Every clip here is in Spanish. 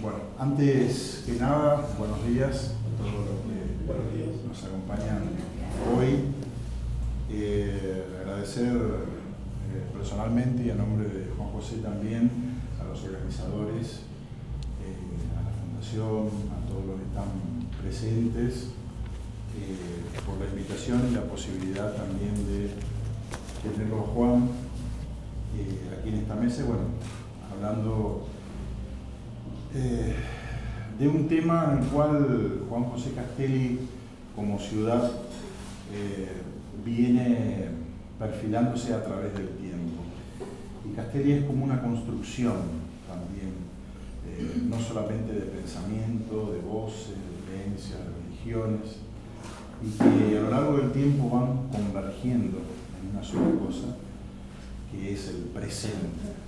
Bueno, antes que nada, buenos días a todos los que nos acompañan hoy. Agradecer personalmente y a nombre de Juan José también a los organizadores, a la Fundación, a todos los que están presentes, por la invitación y la posibilidad también de tenerlo a Juan aquí en esta mesa, bueno, hablando de un tema en el cual Juan José Castelli como ciudad viene perfilándose a través del tiempo. Y Castelli es como una construcción también, no solamente de pensamiento, de voces, de creencias, de religiones, y que a lo largo del tiempo van convergiendo en una sola cosa, que es el presente.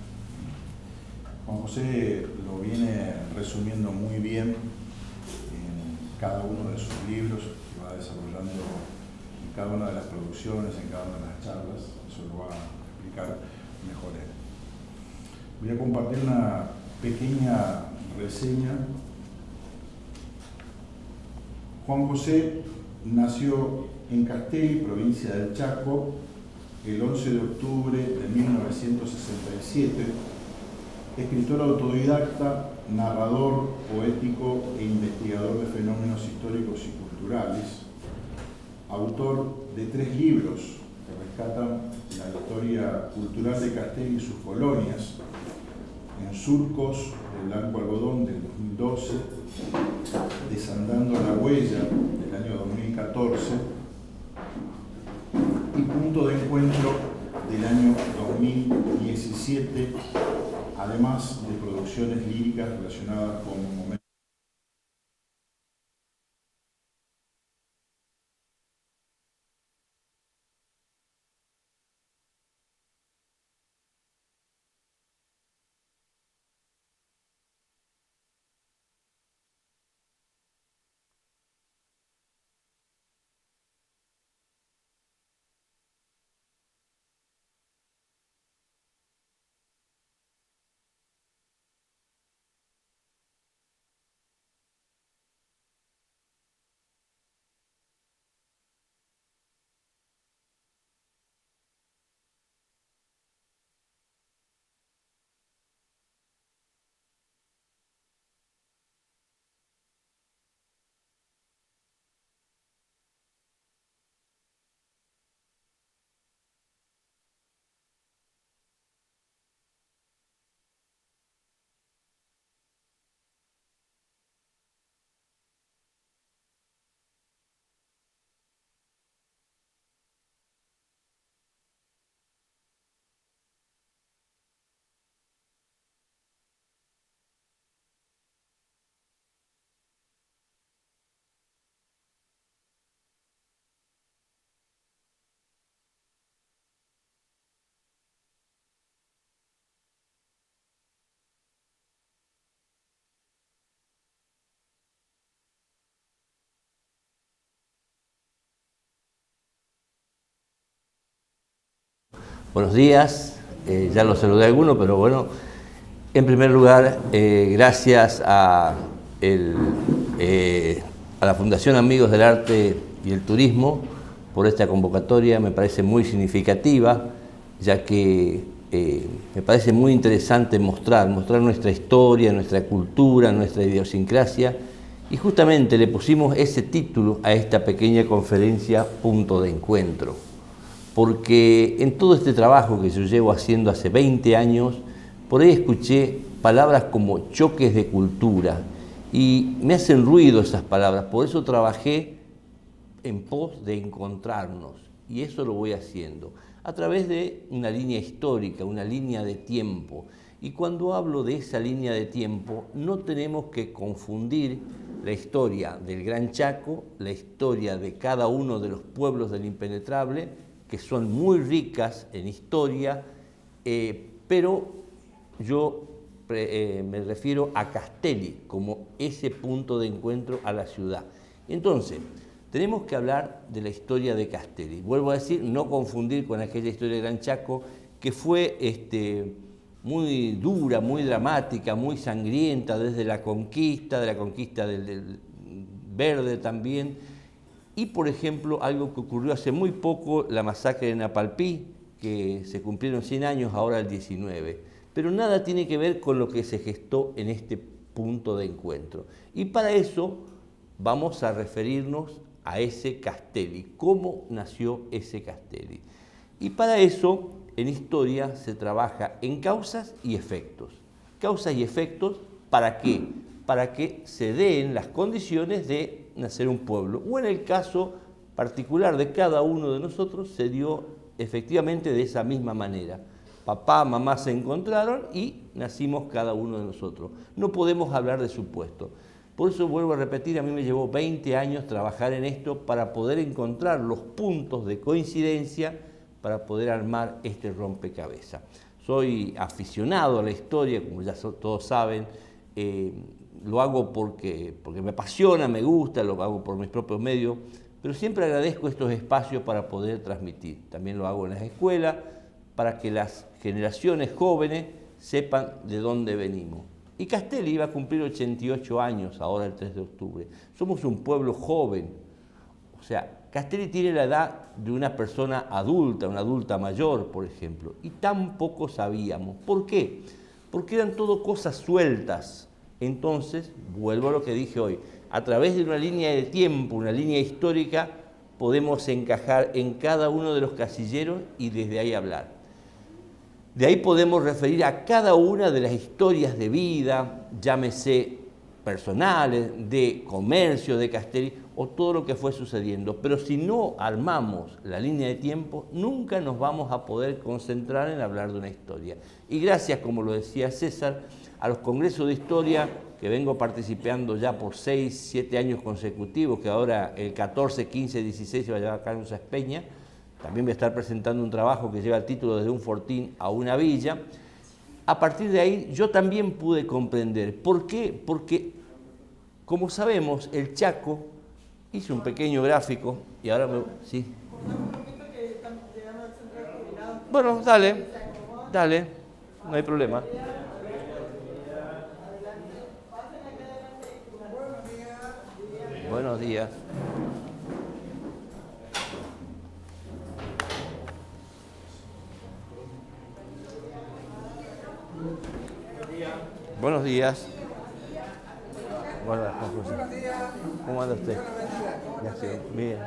Juan José lo viene resumiendo muy bien en cada uno de sus libros que va desarrollando en cada una de las producciones, en cada una de las charlas. Eso lo va a explicar mejor él. Voy a compartir una pequeña reseña. Juan José nació en Castelli, provincia del Chaco, el 11 de octubre de 1967, escritor autodidacta, narrador poético e investigador de fenómenos históricos y culturales, autor de 3 libros que rescatan la historia cultural de Castelli y sus colonias, En surcos de blanco algodón del 2012, Desandando la huella del año 2014 y Punto de encuentro del año 2017, además de producciones líricas relacionadas con momentos. Buenos días, ya lo saludé a alguno, pero bueno, en primer lugar, gracias a la Fundación Amigos del Arte y el Turismo por esta convocatoria. Me parece muy significativa, ya que me parece muy interesante mostrar nuestra historia, nuestra cultura, nuestra idiosincrasia, y justamente le pusimos ese título a esta pequeña conferencia, Punto de Encuentro. Porque en todo este trabajo que yo llevo haciendo hace 20 años, por ahí escuché palabras como choques de cultura y me hacen ruido esas palabras, por eso trabajé en pos de encontrarnos, y eso lo voy haciendo a través de una línea histórica, una línea de tiempo. Y cuando hablo de esa línea de tiempo, no tenemos que confundir la historia del Gran Chaco, la historia de cada uno de los pueblos del Impenetrable, que son muy ricas en historia, pero yo me refiero a Castelli como ese punto de encuentro a la ciudad. Entonces, tenemos que hablar de la historia de Castelli. Vuelvo a decir, no confundir con aquella historia de Gran Chaco, que fue muy dura, muy dramática, muy sangrienta, desde la conquista del Verde también, y por ejemplo algo que ocurrió hace muy poco, la masacre de Napalpí, que se cumplieron 100 años, ahora el 19, pero nada tiene que ver con lo que se gestó en este punto de encuentro. Y para eso vamos a referirnos a ese Castelli, cómo nació ese Castelli. Y para eso, en historia se trabaja en causas y efectos. Causas y efectos, ¿para qué? Para que se den las condiciones de nacer un pueblo. O en el caso particular de cada uno de nosotros, se dio efectivamente de esa misma manera. Papá, mamá se encontraron y nacimos cada uno de nosotros. No podemos hablar de supuestos. Por eso vuelvo a repetir, a mí me llevó 20 años trabajar en esto para poder encontrar los puntos de coincidencia para poder armar este rompecabezas. Soy aficionado a la historia, como ya todos saben, lo hago porque me apasiona, me gusta, lo hago por mis propios medios, pero siempre agradezco estos espacios para poder transmitir. También lo hago en las escuelas, para que las generaciones jóvenes sepan de dónde venimos. Y Castelli iba a cumplir 88 años ahora el 3 de octubre. Somos un pueblo joven. O sea, Castelli tiene la edad de una persona adulta, una adulta mayor, por ejemplo. Y tampoco sabíamos. ¿Por qué? Porque eran todo cosas sueltas. Entonces, vuelvo a lo que dije hoy. A través de una línea de tiempo, una línea histórica, podemos encajar en cada uno de los casilleros y desde ahí hablar. De ahí podemos referir a cada una de las historias de vida, llámese personales, de comercio, de Castelli, o todo lo que fue sucediendo. Pero si no armamos la línea de tiempo, nunca nos vamos a poder concentrar en hablar de una historia. Y gracias, como lo decía César, a los congresos de historia que vengo participando ya por 6, 7 años consecutivos, que ahora el 14, 15, 16 se va a llevar acá en Usas Peña. También voy a estar presentando un trabajo que lleva el título Desde un fortín a una villa. A partir de ahí yo también pude comprender. ¿Por qué? Porque, como sabemos, el Chaco, hice un pequeño gráfico y ahora me... ¿Sí? Bueno, dale, no hay problema. Buenos días. Buenos días. Buenos días. ¿Cómo anda usted? Ya sé, bien,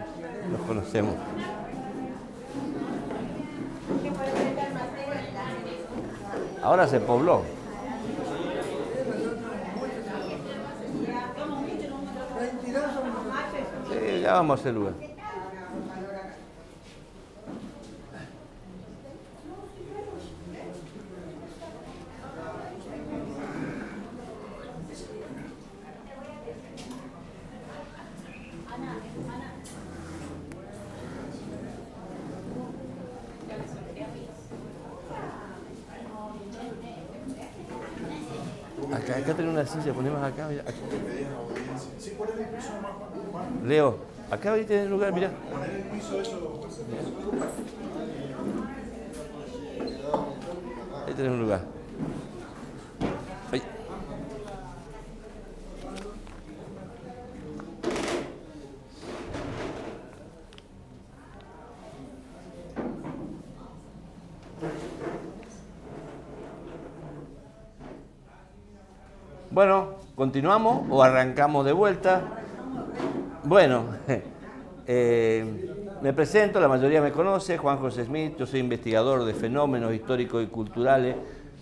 nos conocemos. Ahora se pobló. Sí, ya vamos a hacer lugar. Acá tenemos una silla, ponemos acá. Mira, acá. Leo, acá ahí tenés lugar, mira. Ahí tenés un lugar. Ahí. Bueno, ¿continuamos o arrancamos de vuelta? Bueno, me presento, la mayoría me conoce, Juan José Smith, yo soy investigador de fenómenos históricos y culturales.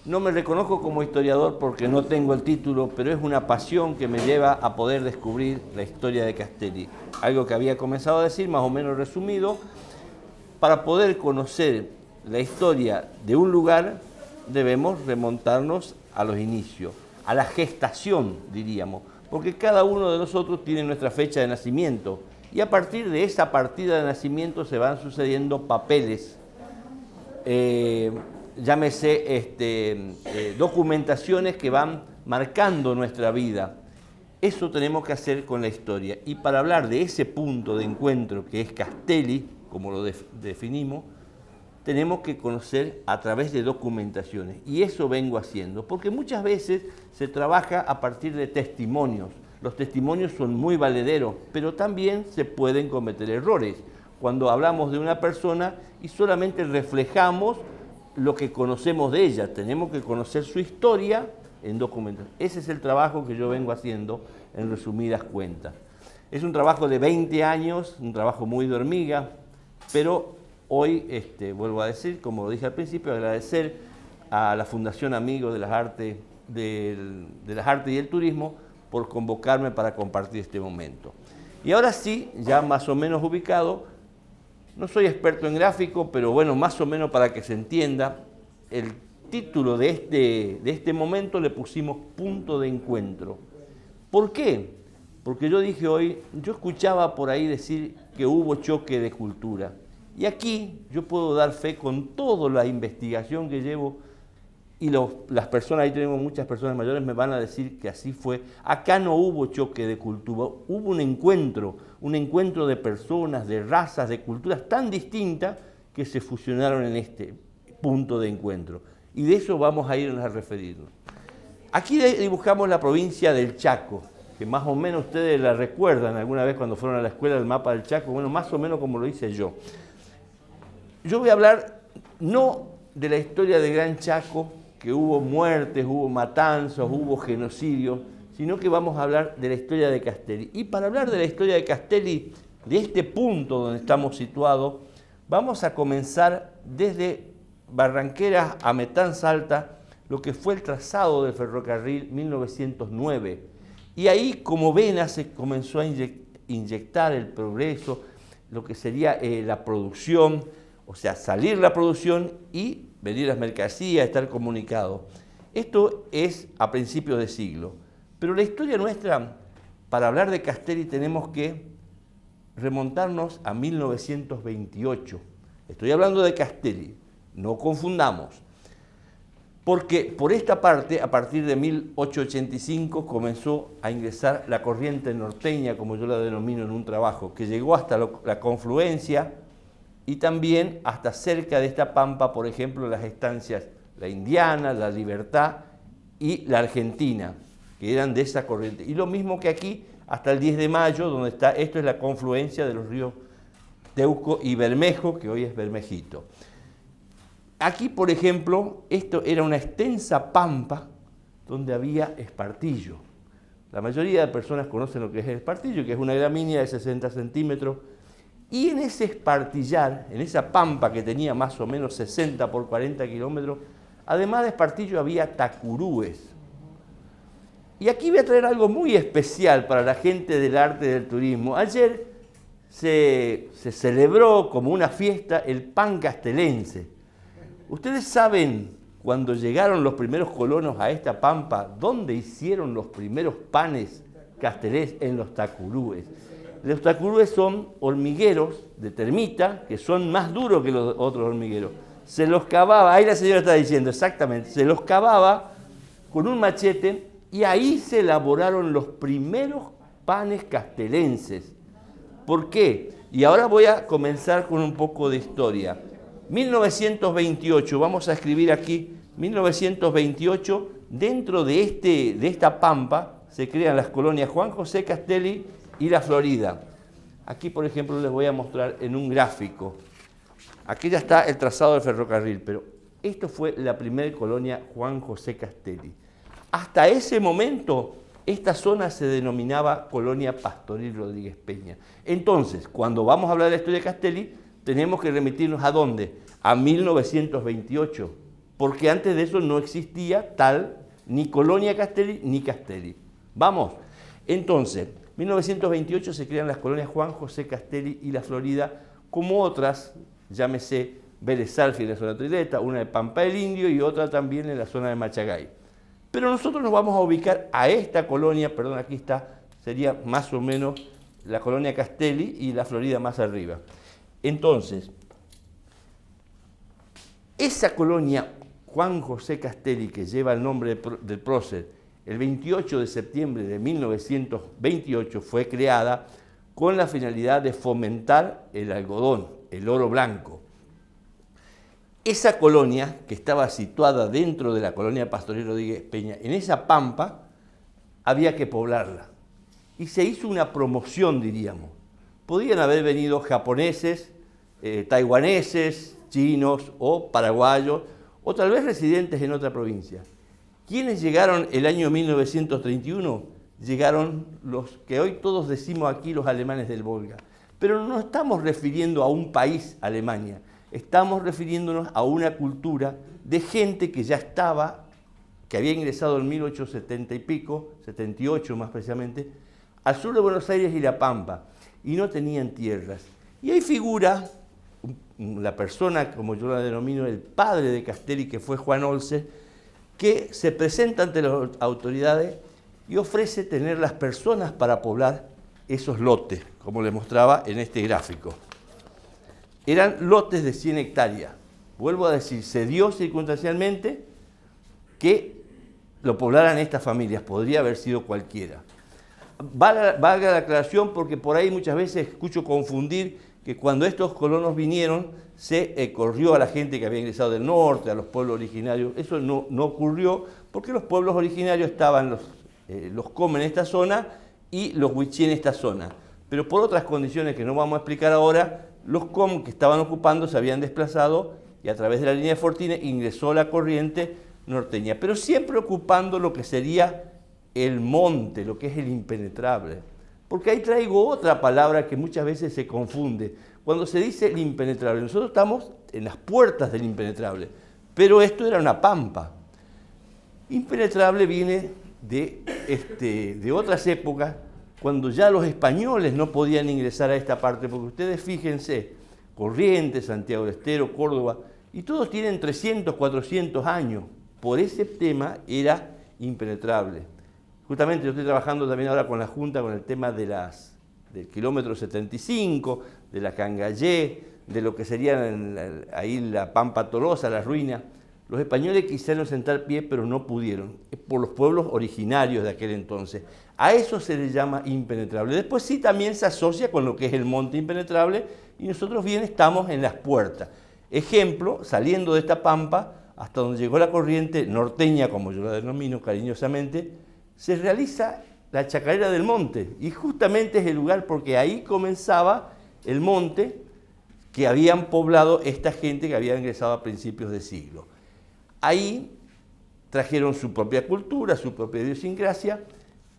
No me reconozco como historiador porque no tengo el título, pero es una pasión que me lleva a poder descubrir la historia de Castelli. Algo que había comenzado a decir, más o menos resumido. Para poder conocer la historia de un lugar, debemos remontarnos a los inicios, a la gestación, diríamos, porque cada uno de nosotros tiene nuestra fecha de nacimiento y a partir de esa partida de nacimiento se van sucediendo papeles, llámese documentaciones que van marcando nuestra vida. Eso tenemos que hacer con la historia. Y para hablar de ese punto de encuentro que es Castelli, como lo definimos, tenemos que conocer a través de documentaciones. Y eso vengo haciendo, porque muchas veces se trabaja a partir de testimonios. Los testimonios son muy valederos, pero también se pueden cometer errores cuando hablamos de una persona y solamente reflejamos lo que conocemos de ella. Tenemos que conocer su historia en documentos. Ese es el trabajo que yo vengo haciendo en resumidas cuentas. Es un trabajo de 20 años, un trabajo muy de hormiga, pero hoy, vuelvo a decir, como lo dije al principio, agradecer a la Fundación Amigos de las Artes, de las Artes y el Turismo por convocarme para compartir este momento. Y ahora sí, ya más o menos ubicado, no soy experto en gráfico, pero bueno, más o menos para que se entienda, el título de este momento le pusimos Punto de Encuentro. ¿Por qué? Porque yo dije hoy, yo escuchaba por ahí decir que hubo choque de cultura. Y aquí yo puedo dar fe con toda la investigación que llevo y las personas, ahí tenemos muchas personas mayores, me van a decir que así fue. Acá no hubo choque de cultura, hubo un encuentro de personas, de razas, de culturas tan distintas que se fusionaron en este punto de encuentro. Y de eso vamos a irnos a referirnos. Aquí dibujamos la provincia del Chaco, que más o menos ustedes la recuerdan alguna vez cuando fueron a la escuela del mapa del Chaco, bueno, más o menos como lo hice yo. Yo voy a hablar no de la historia del Gran Chaco, que hubo muertes, hubo matanzas, hubo genocidios, sino que vamos a hablar de la historia de Castelli. Y para hablar de la historia de Castelli, de este punto donde estamos situados, vamos a comenzar desde Barranqueras a Metán Salta, lo que fue el trazado del ferrocarril 1909. Y ahí, como ven, se comenzó a inyectar el progreso, lo que sería la producción, o sea, salir la producción y venir las mercancías, estar comunicado. Esto es a principios de siglo. Pero la historia nuestra, para hablar de Castelli, tenemos que remontarnos a 1928. Estoy hablando de Castelli, no confundamos. Porque por esta parte, a partir de 1885, comenzó a ingresar la corriente norteña, como yo la denomino en un trabajo, que llegó hasta la confluencia y también hasta cerca de esta pampa, por ejemplo, las estancias La Indiana, La Libertad y La Argentina, que eran de esa corriente. Y lo mismo que aquí, hasta el 10 de mayo, donde está, esto es la confluencia de los ríos Teuco y Bermejo, que hoy es Bermejito. Aquí, por ejemplo, esto era una extensa pampa donde había espartillo. La mayoría de personas conocen lo que es el espartillo, que es una gramínea de 60 centímetros. Y en ese espartillar, en esa pampa que tenía más o menos 60 por 40 kilómetros, además de espartillo había tacurúes. Y aquí voy a traer algo muy especial para la gente del arte y del turismo. Ayer se celebró como una fiesta el pan castelense. Ustedes saben, cuando llegaron los primeros colonos a esta pampa, ¿dónde hicieron los primeros panes castelenses? En los tacurúes. Los tacurúes son hormigueros de termita, que son más duros que los otros hormigueros. Se los cavaba, ahí la señora está diciendo exactamente, se los cavaba con un machete y ahí se elaboraron los primeros panes castelenses. ¿Por qué? Y ahora voy a comenzar con un poco de historia. 1928, vamos a escribir aquí, 1928, dentro de esta pampa se crean las colonias Juan José Castelli y La Florida. Aquí, por ejemplo, les voy a mostrar en un gráfico. Aquí ya está el trazado del ferrocarril, pero esto fue la primera colonia Juan José Castelli. Hasta ese momento, esta zona se denominaba Colonia Pastoril Rodríguez Peña. Entonces, cuando vamos a hablar de la historia de Castelli, tenemos que remitirnos ¿a dónde? A 1928, porque antes de eso no existía tal ni Colonia Castelli ni Castelli. Vamos, entonces, 1928 se crean las colonias Juan José Castelli y La Florida, como otras, llámese Vélez Sarsfield en la zona de Trileta, una de Pampa del Indio y otra también en la zona de Machagay. Pero nosotros nos vamos a ubicar a esta colonia, perdón, aquí está, sería más o menos la colonia Castelli y La Florida más arriba. Entonces, esa colonia Juan José Castelli, que lleva el nombre del prócer, el 28 de septiembre de 1928 fue creada con la finalidad de fomentar el algodón, el oro blanco. Esa colonia, que estaba situada dentro de la colonia Pastoriel Rodríguez Peña, en esa pampa había que poblarla. Y se hizo una promoción, diríamos. Podían haber venido japoneses, taiwaneses, chinos o paraguayos, o tal vez residentes en otra provincia. ¿Quiénes llegaron el año 1931? Llegaron los que hoy todos decimos aquí, los alemanes del Volga. Pero no estamos refiriendo a un país, Alemania. Estamos refiriéndonos a una cultura de gente que ya estaba, que había ingresado en 1870 y pico, 78 más precisamente, al sur de Buenos Aires y La Pampa, y no tenían tierras. Y ahí figura la persona, como yo la denomino, el padre de Castelli, que fue Juan Olser, que se presenta ante las autoridades y ofrece tener las personas para poblar esos lotes, como les mostraba en este gráfico. Eran lotes de 100 hectáreas. Vuelvo a decir, se dio circunstancialmente que lo poblaran estas familias, podría haber sido cualquiera. Valga la aclaración porque por ahí muchas veces escucho confundir que cuando estos colonos vinieron se corrió a la gente que había ingresado del norte, a los pueblos originarios. Eso no ocurrió porque los pueblos originarios estaban los Com en esta zona y los Wichí en esta zona. Pero por otras condiciones que no vamos a explicar ahora, los Com que estaban ocupando se habían desplazado y a través de la línea de Fortines ingresó la corriente norteña, pero siempre ocupando lo que sería el monte, lo que es el impenetrable. Porque ahí traigo otra palabra que muchas veces se confunde. Cuando se dice el impenetrable, nosotros estamos en las puertas del impenetrable, pero esto era una pampa. Impenetrable viene de otras épocas, cuando ya los españoles no podían ingresar a esta parte, porque ustedes fíjense, Corrientes, Santiago del Estero, Córdoba, y todos tienen 300, 400 años. Por ese tema era impenetrable. Justamente yo estoy trabajando también ahora con la Junta con el tema del kilómetro 75, de la Cangallé, de lo que sería ahí la Pampa Tolosa, la ruina. Los españoles quisieron sentar pie, pero no pudieron, por los pueblos originarios de aquel entonces. A eso se le llama impenetrable. Después sí también se asocia con lo que es el monte impenetrable y nosotros bien estamos en las puertas. Ejemplo, saliendo de esta pampa, hasta donde llegó la corriente norteña, como yo la denomino cariñosamente, se realiza la chacarera del monte. Y justamente es el lugar porque ahí comenzaba el monte que habían poblado esta gente que había ingresado a principios de siglo. Ahí trajeron su propia cultura, su propia idiosincrasia,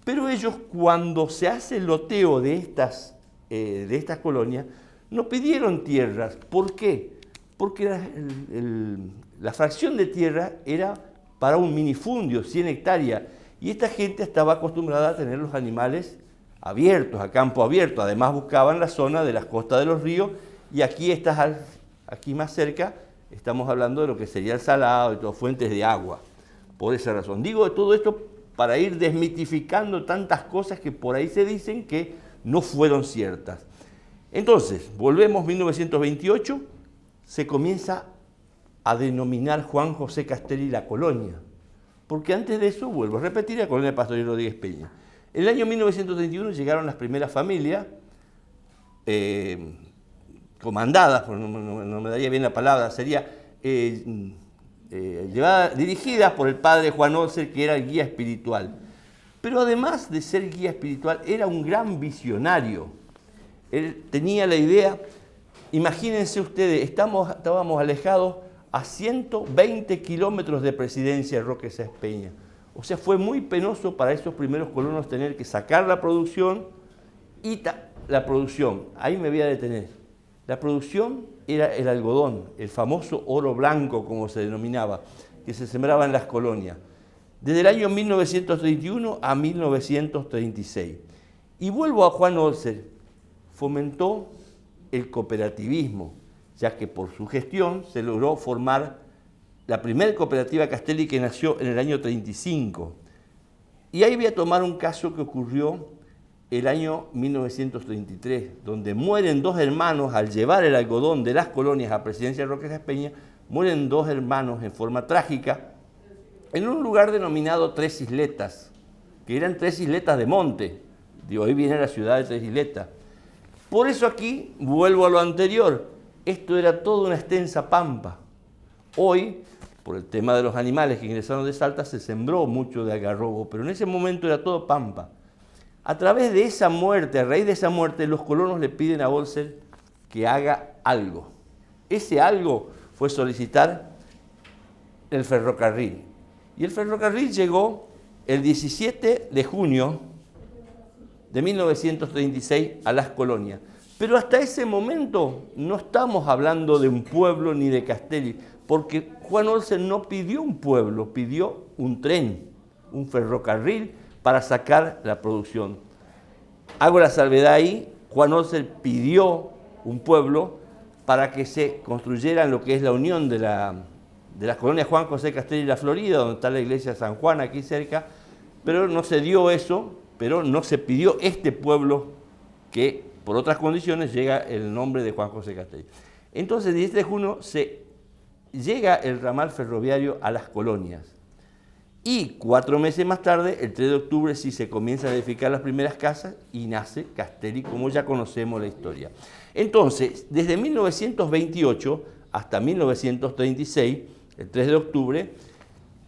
pero ellos cuando se hace el loteo de estas colonias, no pidieron tierras. ¿Por qué? Porque la fracción de tierra era para un minifundio, 100 hectáreas, y esta gente estaba acostumbrada a tener los animales abiertos, a campo abierto. Además buscaban la zona de las costas de los ríos, y aquí más cerca estamos hablando de lo que sería el salado y todas fuentes de agua. Por esa razón. Digo todo esto para ir desmitificando tantas cosas que por ahí se dicen que no fueron ciertas. Entonces, volvemos 1928, se comienza a denominar Juan José Castelli la colonia. Porque antes de eso, vuelvo a repetir, la colonia Pastoriel Rodríguez Peña. En el año 1931 llegaron las primeras familias, comandadas, no me daría bien la palabra, sería dirigidas por el padre Juan Olser, que era el guía espiritual. Pero además de ser guía espiritual, era un gran visionario. Él tenía la idea, imagínense ustedes, estábamos alejados a 120 kilómetros de Presidencia de Roque Sáenz Peña. O sea, fue muy penoso para esos primeros colonos tener que sacar la producción y la producción, ahí me voy a detener. La producción era el algodón, el famoso oro blanco, como se denominaba, que se sembraba en las colonias, desde el año 1931 a 1936. Y vuelvo a Juan Olser, fomentó el cooperativismo, ya que por su gestión se logró formar la primera cooperativa Castelli, que nació en el año 35. Y ahí voy a tomar un caso que ocurrió el año 1933, donde mueren dos hermanos al llevar el algodón de las colonias a Presidencia de Roque Sáenz Peña, mueren dos hermanos en forma trágica en un lugar denominado Tres Isletas, que eran tres isletas de monte. De hoy viene la ciudad de Tres Isletas. Por eso aquí vuelvo a lo anterior. Esto era toda una extensa pampa. Hoy, por el tema de los animales que ingresaron de Salta, se sembró mucho de algarrobo, pero en ese momento era todo pampa. A través de esa muerte, a raíz de esa muerte, los colonos le piden a Bolser que haga algo. Ese algo fue solicitar el ferrocarril. Y el ferrocarril llegó el 17 de junio de 1936 a las colonias. Pero hasta ese momento no estamos hablando de un pueblo ni de Castelli, porque Juan Olsen no pidió un pueblo, pidió un tren, un ferrocarril para sacar la producción. Hago la salvedad ahí, Juan Olsen pidió un pueblo para que se construyera lo que es la unión de las colonias Juan José Castelli y La Florida, donde está la iglesia de San Juan aquí cerca, pero no se dio eso, pero no se pidió este pueblo que por otras condiciones llega el nombre de Juan José Castelli. Entonces, el 17 de junio se llega el ramal ferroviario a las colonias. Y 4 meses más tarde, el 3 de octubre, sí se comienzan a edificar las primeras casas y nace Castelli, como ya conocemos la historia. Entonces, desde 1928 hasta 1936, el 3 de octubre,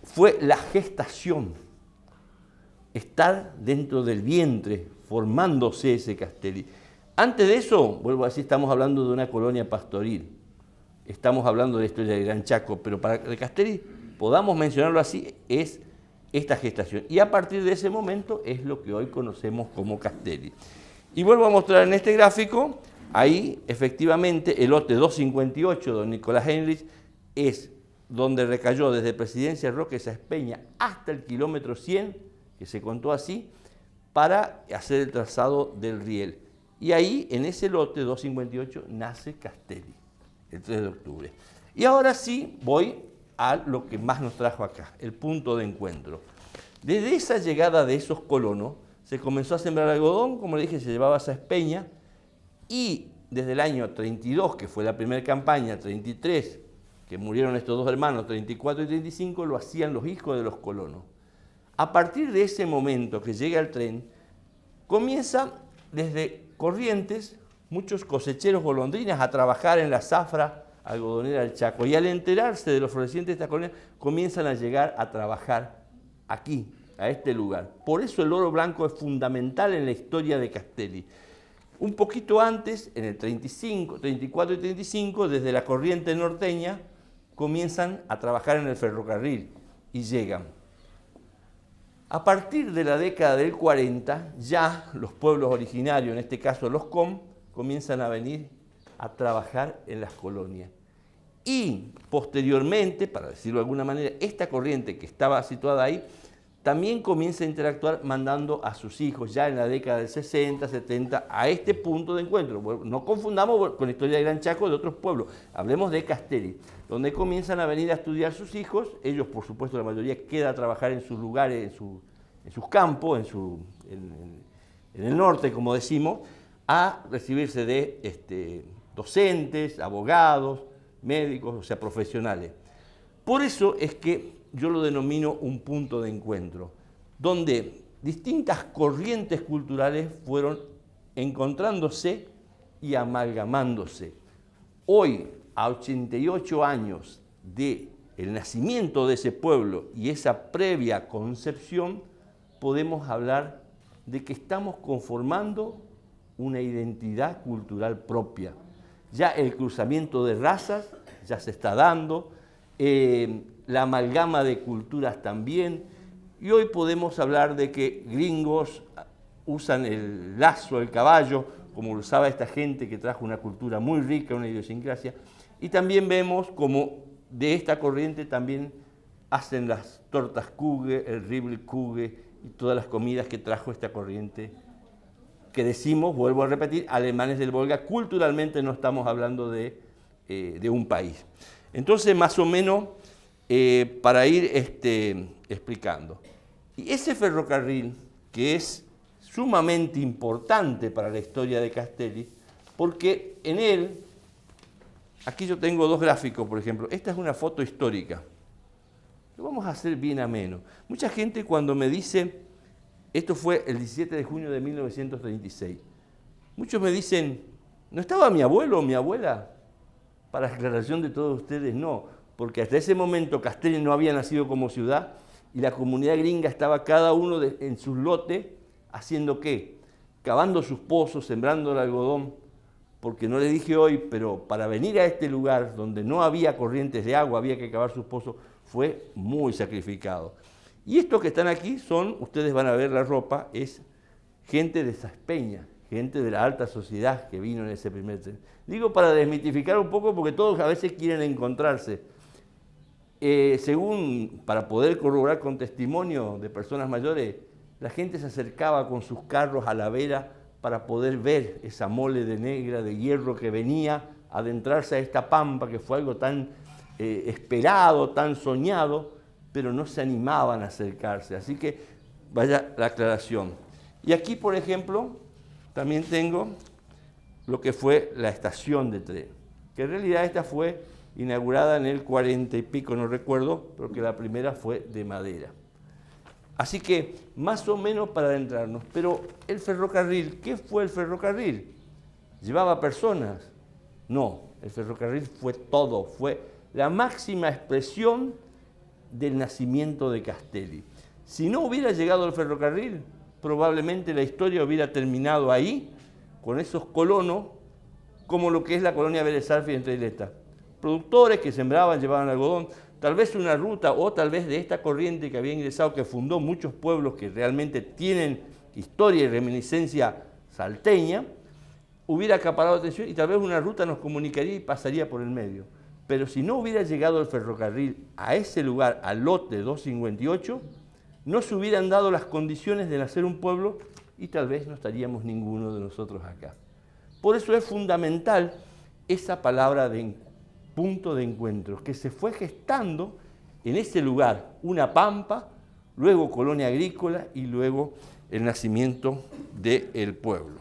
fue la gestación, estar dentro del vientre, formándose ese Castelli. Antes de eso, vuelvo a decir, estamos hablando de una colonia pastoril, estamos hablando de la historia del Gran Chaco, pero para que Castelli podamos mencionarlo así, es esta gestación. Y a partir de ese momento es lo que hoy conocemos como Castelli. Y vuelvo a mostrar en este gráfico, ahí efectivamente el lote 258 de don Nicolás Heinrich es donde recayó desde Presidencia Roque Sáenz Peña hasta el kilómetro 100, que se contó así, para hacer el trazado del riel. Y ahí, en ese lote 258, nace Castelli, el 3 de octubre. Y ahora sí voy a lo que más nos trajo acá, el punto de encuentro. Desde esa llegada de esos colonos, se comenzó a sembrar algodón, como le dije, se llevaba a Sáenz Peña, y desde el año 32, que fue la primera campaña, 33, que murieron estos dos hermanos, 34 y 35, lo hacían los hijos de los colonos. A partir de ese momento que llega el tren, comienza desde Corrientes, muchos cosecheros golondrinas a trabajar en la zafra algodonera del Chaco, y al enterarse de los florecientes de esta colonia, comienzan a llegar a trabajar aquí, a este lugar. Por eso el oro blanco es fundamental en la historia de Castelli. Un poquito antes, en el 35, 34 y 35, desde la corriente norteña, comienzan a trabajar en el ferrocarril y llegan. A partir de la década del 40, ya los pueblos originarios, en este caso los COM, comienzan a venir a trabajar en las colonias. Y posteriormente, para decirlo de alguna manera, esta corriente que estaba situada ahí, también comienza a interactuar mandando a sus hijos, ya en la década del 60, 70, a este punto de encuentro. No confundamos con la historia de Gran Chaco de otros pueblos, hablemos de Castelli, donde comienzan a venir a estudiar sus hijos. Ellos, por supuesto, la mayoría queda a trabajar en sus lugares, en sus campos, en el norte, como decimos, a recibirse de docentes, abogados, médicos, o sea, profesionales. Por eso es que yo lo denomino un punto de encuentro, donde distintas corrientes culturales fueron encontrándose y amalgamándose. Hoy, a 88 años del nacimiento de ese pueblo y esa previa concepción, podemos hablar de que estamos conformando una identidad cultural propia. Ya el cruzamiento de razas ya se está dando, la amalgama de culturas también, y hoy podemos hablar de que gringos usan el lazo, el caballo, como lo usaba esta gente que trajo una cultura muy rica, una idiosincrasia, y también vemos como de esta corriente también hacen las tortas kuge, el ribble kuge y todas las comidas que trajo esta corriente, que decimos, vuelvo a repetir, alemanes del Volga. Culturalmente no estamos hablando de un país. Entonces, más o menos, para ir explicando. Y ese ferrocarril, que es sumamente importante para la historia de Castelli, porque en él, aquí yo tengo dos gráficos, por ejemplo. Esta es una foto histórica. Lo vamos a hacer bien ameno. Mucha gente cuando me dice, esto fue el 17 de junio de 1936, muchos me dicen, ¿no estaba mi abuelo o mi abuela? Para aclaración de todos ustedes, no, porque hasta ese momento Castelli no había nacido como ciudad y la comunidad gringa estaba cada uno en sus lotes haciendo ¿qué? Cavando sus pozos, sembrando el algodón, porque no les dije hoy, pero para venir a este lugar donde no había corrientes de agua, había que cavar sus pozos, fue muy sacrificado. Y estos que están aquí son, ustedes van a ver la ropa, es gente de esas peñas, gente de la alta sociedad que vino en ese primer tren. Digo para desmitificar un poco porque todos a veces quieren encontrarse. Para poder corroborar con testimonio de personas mayores, la gente se acercaba con sus carros a la vera para poder ver esa mole de negra, de hierro que venía a adentrarse a esta pampa, que fue algo tan esperado, tan soñado, pero no se animaban a acercarse. Así que vaya la aclaración. Y aquí, por ejemplo, también tengo lo que fue la estación de tren, que en realidad esta fue inaugurada en el 40 y pico, no recuerdo, pero que la primera fue de madera. Así que, más o menos para adentrarnos. Pero el ferrocarril, ¿qué fue el ferrocarril? ¿Llevaba personas? No, el ferrocarril fue todo, fue la máxima expresión del nacimiento de Castelli. Si no hubiera llegado el ferrocarril, probablemente la historia hubiera terminado ahí, con esos colonos, como lo que es la colonia Vélez Arfiel en Traileta. Productores que sembraban, llevaban algodón, tal vez una ruta o tal vez de esta corriente que había ingresado, que fundó muchos pueblos que realmente tienen historia y reminiscencia salteña, hubiera acaparado atención y tal vez una ruta nos comunicaría y pasaría por el medio. Pero si no hubiera llegado el ferrocarril a ese lugar, al lote 258, no se hubieran dado las condiciones de nacer un pueblo y tal vez no estaríamos ninguno de nosotros acá. Por eso es fundamental esa palabra de punto de encuentro, que se fue gestando en ese lugar, una pampa, luego colonia agrícola y luego el nacimiento del pueblo.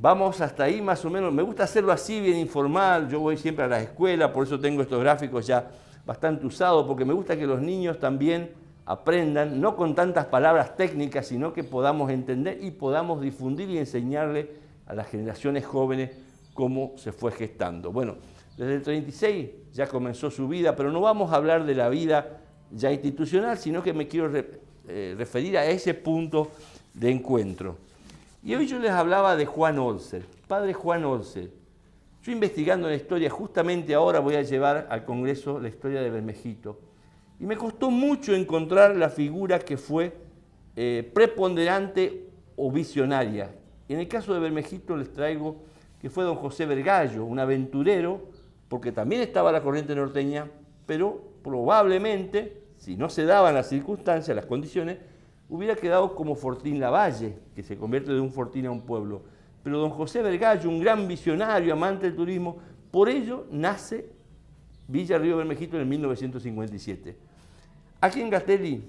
Vamos hasta ahí más o menos, me gusta hacerlo así, bien informal, yo voy siempre a la escuela, por eso tengo estos gráficos ya bastante usados, porque me gusta que los niños también aprendan, no con tantas palabras técnicas, sino que podamos entender y podamos difundir y enseñarle a las generaciones jóvenes cómo se fue gestando. Bueno, desde el 36 ya comenzó su vida, pero no vamos a hablar de la vida ya institucional, sino que me quiero referir a ese punto de encuentro. Y hoy yo les hablaba de Juan Olser, padre Juan Olser. Yo investigando la historia, justamente ahora voy a llevar al Congreso la historia de Bermejito. Y me costó mucho encontrar la figura que fue preponderante o visionaria. En el caso de Bermejito les traigo que fue don José Vergallo, un aventurero, porque también estaba la corriente norteña, pero probablemente, si no se daban las circunstancias, las condiciones, hubiera quedado como Fortín Lavalle, que se convierte de un fortín a un pueblo. Pero don José Vergallo, un gran visionario, amante del turismo, por ello nace Villa Río Bermejito en 1957. Aquí en Castelli,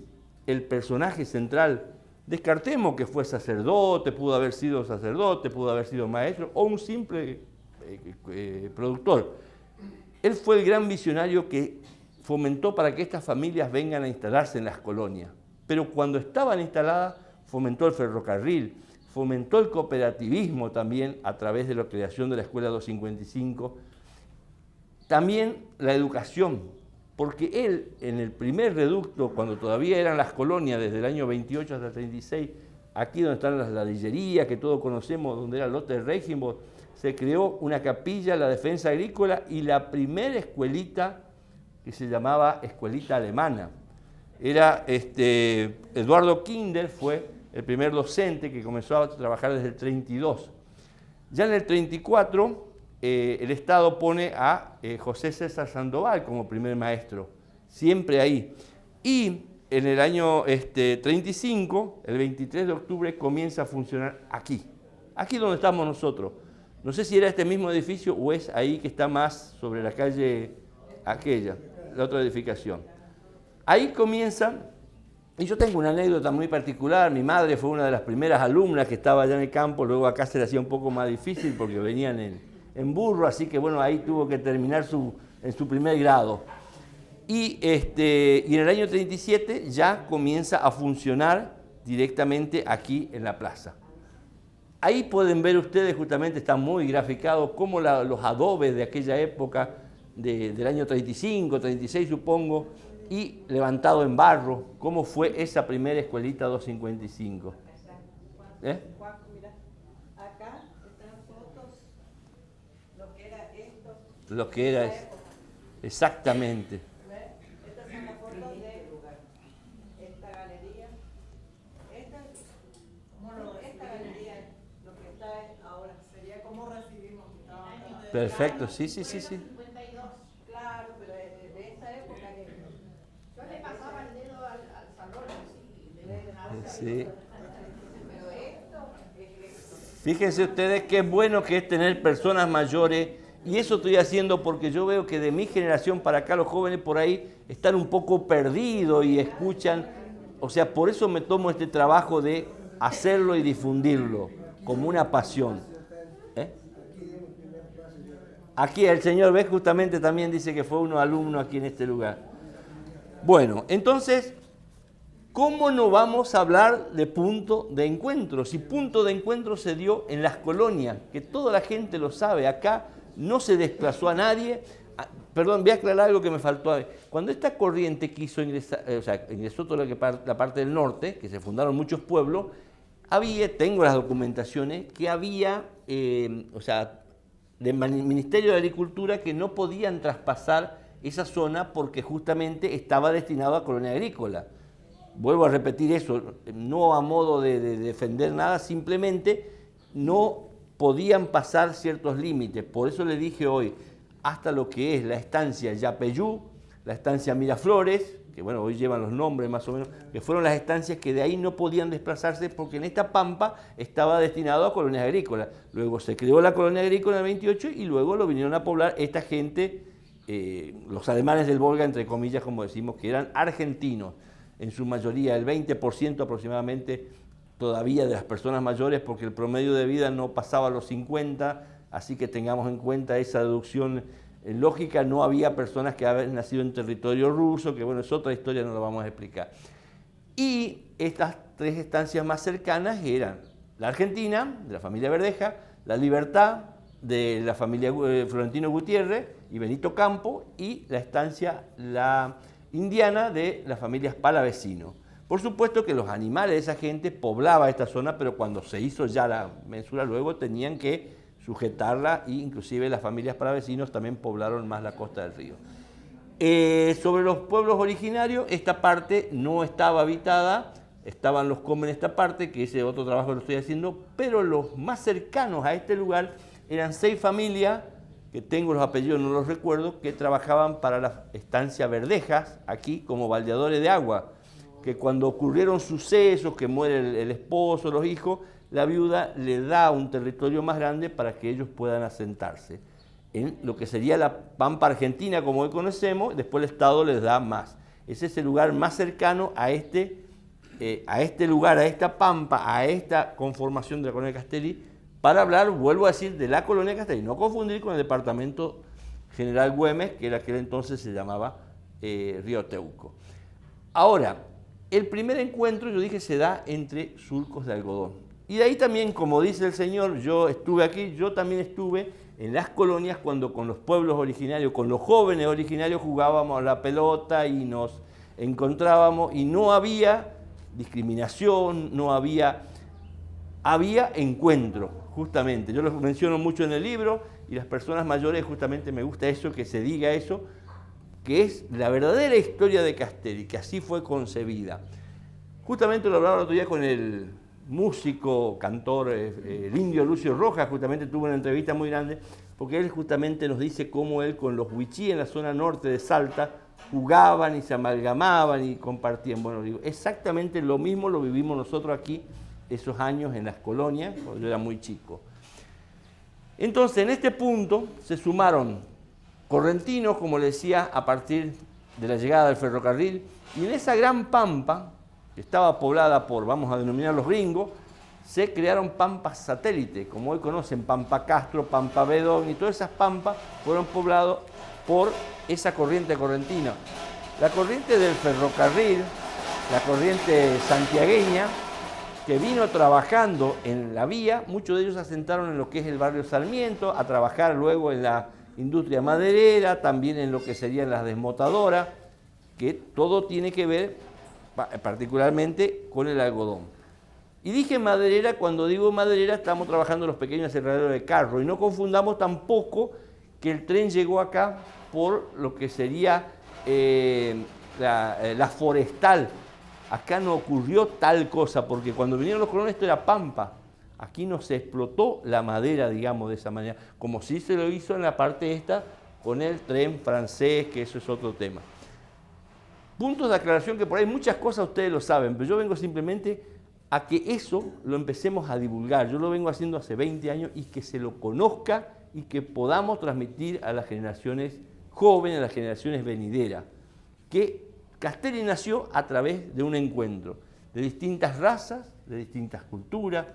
el personaje central, descartemos que fue sacerdote, pudo haber sido sacerdote, pudo haber sido maestro o un simple productor. Él fue el gran visionario que fomentó para que estas familias vengan a instalarse en las colonias. Pero cuando estaban instaladas, fomentó el ferrocarril, fomentó el cooperativismo también a través de la creación de la Escuela 255, también la educación, porque él en el primer reducto, cuando todavía eran las colonias, desde el año 28 hasta el 36, aquí donde están las ladrillerías, que todos conocemos, donde era el lote de Reichenborg, se creó una capilla, la defensa agrícola y la primera escuelita que se llamaba Escuelita Alemana. Era Eduardo Kinder fue el primer docente que comenzó a trabajar desde el 32. Ya en el 34 el Estado pone a José César Sandoval como primer maestro, siempre ahí. Y en el año 35, el 23 de octubre, comienza a funcionar aquí donde estamos nosotros. No sé si era este mismo edificio o es ahí que está más sobre la calle aquella, la otra edificación. Ahí comienza, y yo tengo una anécdota muy particular. Mi madre fue una de las primeras alumnas que estaba allá en el campo, luego acá se le hacía un poco más difícil porque venían en burro, así que bueno, ahí tuvo que terminar en su primer grado. Y en el año 37 ya comienza a funcionar directamente aquí en la plaza. Ahí pueden ver ustedes, justamente está muy graficado, cómo los adobes de aquella época del año 35, 36 supongo, y levantado en barro. ¿Cómo fue esa primera escuelita 255? Juanjo, mira, acá están fotos, lo que era esto. Lo que era es, exactamente. Estas son las fotos de esta galería. Esta galería es lo que está ahora. Sería como recibimos. Perfecto, sí. Claro, pero de esa época que yo le pasaba el dedo al salón, sí. pero esto es esto. Fíjense ustedes qué bueno que es tener personas mayores, y eso estoy haciendo porque yo veo que de mi generación para acá los jóvenes por ahí están un poco perdidos y escuchan, o sea, por eso me tomo este trabajo de hacerlo y difundirlo como una pasión. Aquí el señor B justamente también dice que fue uno alumno aquí en este lugar. Bueno, entonces, ¿cómo no vamos a hablar de punto de encuentro? Si punto de encuentro se dio en las colonias, que toda la gente lo sabe, acá no se desplazó a nadie. Perdón, voy a aclarar algo que me faltó. Cuando esta corriente quiso ingresar, ingresó toda la parte del norte, que se fundaron muchos pueblos, tengo las documentaciones, que había, del Ministerio de Agricultura que no podían traspasar esa zona porque justamente estaba destinado a colonia agrícola. Vuelvo a repetir eso, no a modo de defender nada, simplemente no podían pasar ciertos límites. Por eso le dije hoy, hasta lo que es la estancia Yapeyú, la estancia Miraflores, que bueno, hoy llevan los nombres más o menos, que fueron las estancias que de ahí no podían desplazarse porque en esta pampa estaba destinado a colonias agrícolas. Luego se creó la colonia agrícola en el 28 y luego lo vinieron a poblar esta gente, los alemanes del Volga, entre comillas, como decimos, que eran argentinos, en su mayoría, el 20% aproximadamente todavía de las personas mayores, porque el promedio de vida no pasaba los 50, así que tengamos en cuenta esa deducción lógica. No había personas que habían nacido en territorio ruso, que bueno, es otra historia, no la vamos a explicar. Y estas tres estancias más cercanas eran la Argentina, de la familia Verdeja, la Libertad, de la familia Florentino Gutiérrez y Benito Campo, y la estancia La Indiana de las familias Palavecino. Por supuesto que los animales de esa gente poblaban esta zona, pero cuando se hizo ya la mensura luego tenían que sujetarla, e inclusive las familias palavecinos también poblaron más la costa del río. Sobre los pueblos originarios, esta parte no estaba habitada, estaban los Comes en esta parte, que ese otro trabajo lo estoy haciendo, pero los más cercanos a este lugar eran 6 familias, que tengo los apellidos, no los recuerdo, que trabajaban para la estancia Verdejas, aquí como baldeadores de agua, que cuando ocurrieron sucesos, que muere el esposo, los hijos, la viuda le da un territorio más grande para que ellos puedan asentarse en lo que sería la pampa argentina como hoy conocemos. Después el Estado les da más. Ese es el lugar más cercano a este lugar, a esta pampa, a esta conformación de la colonia Castelli, para hablar, vuelvo a decir, de la colonia Castelli, no confundir con el departamento General Güemes, que en aquel entonces se llamaba Río Teuco. Ahora, el primer encuentro, yo dije, se da entre surcos de algodón. Y de ahí también, como dice el señor, yo estuve aquí, yo también estuve en las colonias cuando con los pueblos originarios, con los jóvenes originarios jugábamos a la pelota y nos encontrábamos y no había discriminación, no había encuentro, justamente. Yo lo menciono mucho en el libro y las personas mayores justamente me gusta eso, que se diga eso, que es la verdadera historia de Castelli, que así fue concebida. Justamente lo hablaba el otro día con el músico, cantor, el indio Lucio Rojas, justamente tuvo una entrevista muy grande, porque él justamente nos dice cómo él con los huichí en la zona norte de Salta jugaban y se amalgamaban y compartían. Bueno, digo, exactamente lo mismo lo vivimos nosotros aquí esos años en las colonias, cuando yo era muy chico. Entonces, en este punto se sumaron correntinos, como le decía, a partir de la llegada del ferrocarril, y en esa gran pampa, que estaba poblada por, vamos a denominar los gringos, se crearon pampas satélite, como hoy conocen, Pampa Castro, Pampa Bedón, y todas esas pampas fueron pobladas por esa corriente correntina. La corriente del ferrocarril, la corriente santiagueña, que vino trabajando en la vía, muchos de ellos se asentaron en lo que es el barrio Sarmiento, a trabajar luego en la industria maderera, también en lo que serían las desmotadoras, que todo tiene que ver particularmente con el algodón. Y dije maderera, cuando digo maderera estamos trabajando en los pequeños aserraderos de carro, y no confundamos tampoco que el tren llegó acá por lo que sería la forestal. Acá no ocurrió tal cosa, porque cuando vinieron los colonos esto era pampa. Aquí no se explotó la madera, digamos, de esa manera, como sí se lo hizo en la parte esta con el tren francés, que eso es otro tema. Puntos de aclaración que por ahí muchas cosas ustedes lo saben, pero yo vengo simplemente a que eso lo empecemos a divulgar. Yo lo vengo haciendo hace 20 años y que se lo conozca y que podamos transmitir a las generaciones jóvenes, a las generaciones venideras, que Castelli nació a través de un encuentro de distintas razas, de distintas culturas,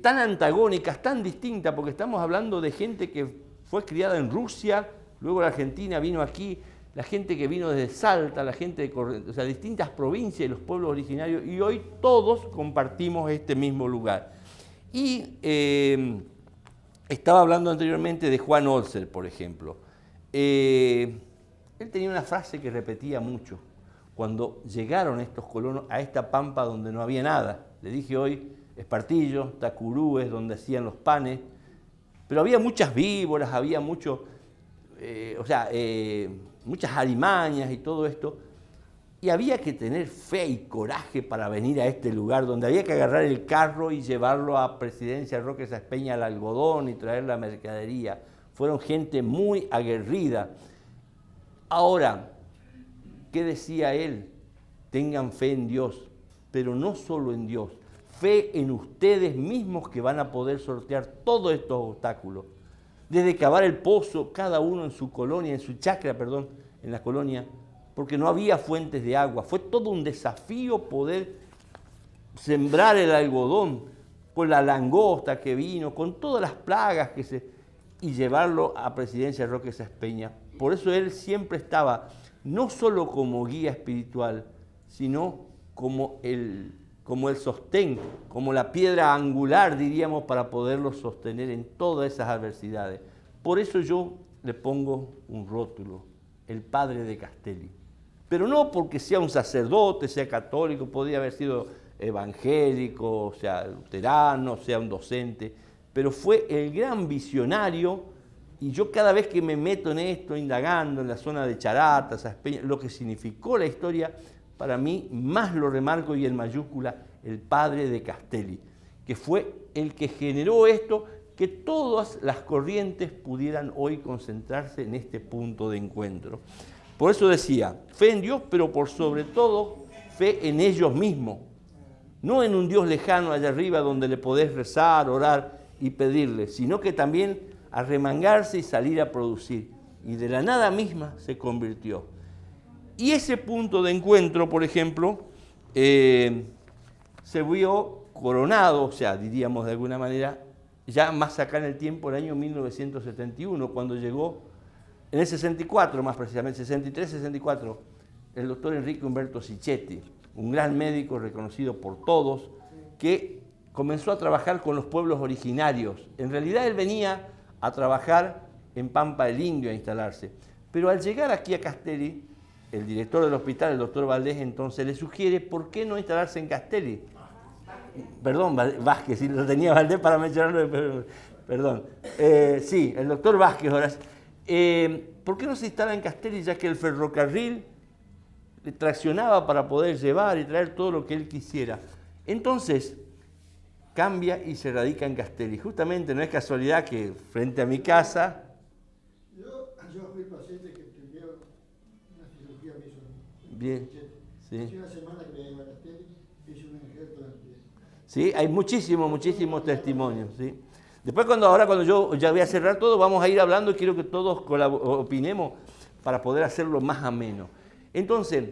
tan antagónicas, tan distintas, porque estamos hablando de gente que fue criada en Rusia, luego la Argentina vino aquí, la gente que vino desde Salta, la gente de Corrientes, o sea, distintas provincias y los pueblos originarios, y hoy todos compartimos este mismo lugar. Y estaba hablando anteriormente de Juan Olser, por ejemplo. Él tenía una frase que repetía mucho. Cuando llegaron estos colonos a esta pampa donde no había nada, le dije hoy, espartillos, tacurúes, donde hacían los panes, pero había muchas víboras, había muchas alimañas y todo esto, y había que tener fe y coraje para venir a este lugar, donde había que agarrar el carro y llevarlo a Presidencia Roque Saspeña al algodón y traer la mercadería. Fueron gente muy aguerrida. Ahora, ¿qué decía él? Tengan fe en Dios, pero no solo en Dios, fe en ustedes mismos que van a poder sortear todos estos obstáculos. Desde cavar el pozo, cada uno en su colonia, en su chacra, perdón, en la colonia, porque no había fuentes de agua. Fue todo un desafío poder sembrar el algodón con la langosta que vino, con todas las plagas y llevarlo a Presidencia Roque Saspeña. Por eso él siempre estaba, no solo como guía espiritual, sino como el sostén, como la piedra angular, diríamos, para poderlo sostener en todas esas adversidades. Por eso yo le pongo un rótulo, el padre de Castelli. Pero no porque sea un sacerdote, sea católico, podría haber sido evangélico, sea luterano, sea un docente, pero fue el gran visionario. Y yo cada vez que me meto en esto, indagando en la zona de Charata, Saspeña, lo que significó la historia, para mí más lo remarco y en mayúscula, el padre de Castelli, que fue el que generó esto, que todas las corrientes pudieran hoy concentrarse en este punto de encuentro. Por eso decía, fe en Dios, pero por sobre todo, fe en ellos mismos. No en un Dios lejano allá arriba donde le podés rezar, orar y pedirle, sino que también arremangarse y salir a producir. Y de la nada misma se convirtió. Y ese punto de encuentro, por ejemplo, se vio coronado, o sea, diríamos de alguna manera, ya más acá en el tiempo, el año 1971, cuando llegó, en el 64 más precisamente, 63-64, el doctor Enrique Humberto Sicchetti, un gran médico reconocido por todos, que comenzó a trabajar con los pueblos originarios. En realidad él venía a trabajar en Pampa del Indio, a instalarse. Pero al llegar aquí a Castelli, el director del hospital, el doctor Valdés, entonces le sugiere, ¿por qué no instalarse en Castelli? Perdón, Vázquez, si lo tenía Valdés para mencionarlo, perdón. Sí, el doctor Vázquez, ahora. ¿Por qué no se instala en Castelli, ya que el ferrocarril le traccionaba para poder llevar y traer todo lo que él quisiera? Entonces, cambia y se radica en Castelli. Justamente no es casualidad que frente a mi casa... Yo fui paciente que primero una cirugía me hizo. Bien, sí. Hace una semana que me iba a Castelli, hice un injerto en el pie. Sí, hay muchísimos testimonios, ¿sí? Después cuando yo ya voy a cerrar todo, vamos a ir hablando y quiero que todos opinemos para poder hacerlo más ameno. Entonces,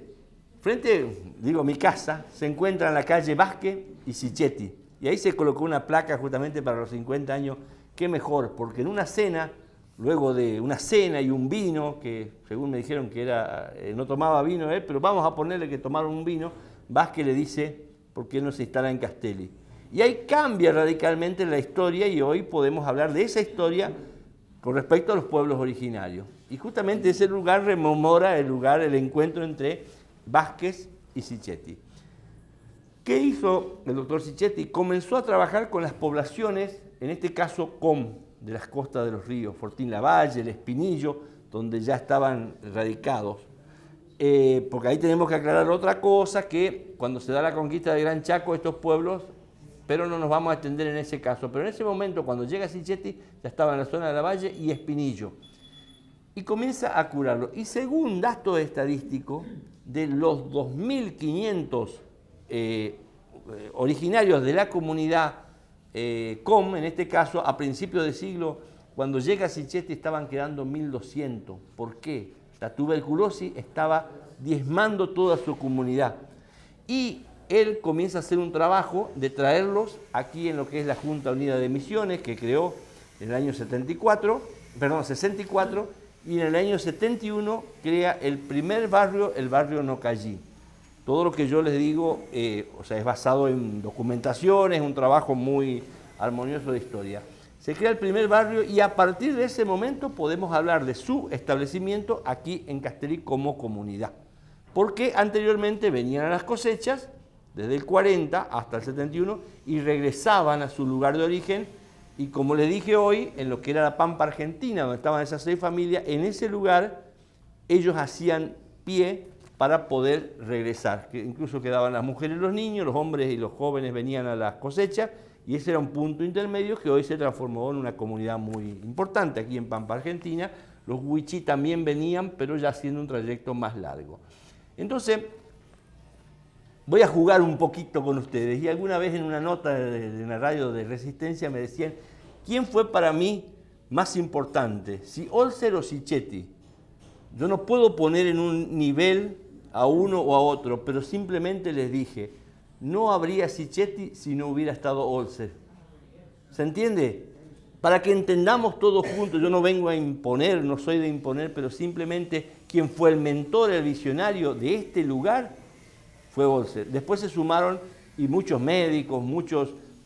frente, mi casa, se encuentra en la calle Vázquez y Sicchetti. Y ahí se colocó una placa justamente para los 50 años. Qué mejor, porque en una cena, luego de una cena y un vino, que según me dijeron que era, no tomaba vino él, pero vamos a ponerle que tomaron un vino, Vázquez le dice, ¿por qué no se instala en Castelli? Y ahí cambia radicalmente la historia y hoy podemos hablar de esa historia con respecto a los pueblos originarios. Y justamente ese lugar rememora el encuentro entre Vázquez y Sicchetti. ¿Qué hizo el doctor Sicchetti? Comenzó a trabajar con las poblaciones, en este caso de las costas de los ríos, Fortín Lavalle, El Espinillo, donde ya estaban radicados. Porque ahí tenemos que aclarar otra cosa, que cuando se da la conquista del Gran Chaco, estos pueblos, pero no nos vamos a extender en ese caso, pero en ese momento, cuando llega Sicchetti, ya estaba en la zona de Lavalle y Espinillo. Y comienza a curarlo. Y según datos estadísticos, de los 2.500 originarios de la comunidad en este caso, a principios de siglo, cuando llega Sicchetti estaban quedando 1.200. ¿Por qué? La tuberculosis estaba diezmando toda su comunidad. Y él comienza a hacer un trabajo de traerlos aquí en lo que es la Junta Unida de Misiones, que creó en el año 64, y en el año 71 crea el primer barrio, el barrio Nocallí. Todo lo que yo les digo es basado en documentaciones, un trabajo muy armonioso de historia. Se crea el primer barrio y a partir de ese momento podemos hablar de su establecimiento aquí en Castelli como comunidad. Porque anteriormente venían a las cosechas, desde el 40 hasta el 71, y regresaban a su lugar de origen. Y como les dije hoy, en lo que era la Pampa Argentina, donde estaban esas 6 familias, en ese lugar ellos hacían pie para poder regresar. Que incluso quedaban las mujeres y los niños, los hombres y los jóvenes venían a las cosechas, y ese era un punto intermedio que hoy se transformó en una comunidad muy importante aquí en Pampa Argentina. Los huichí también venían, pero ya haciendo un trayecto más largo. Entonces, voy a jugar un poquito con ustedes. Y alguna vez en una nota de una radio de Resistencia me decían, ¿quién fue para mí más importante? ¿Si Olser o Sicchetti? Yo no puedo poner en un nivel a uno o a otro, pero simplemente les dije, no habría Sicchetti si no hubiera estado Olser. ¿Se entiende? Para que entendamos todos juntos, yo no vengo a imponer, no soy de imponer, pero simplemente quien fue el mentor, el visionario de este lugar fue Olser. Después se sumaron y muchos médicos,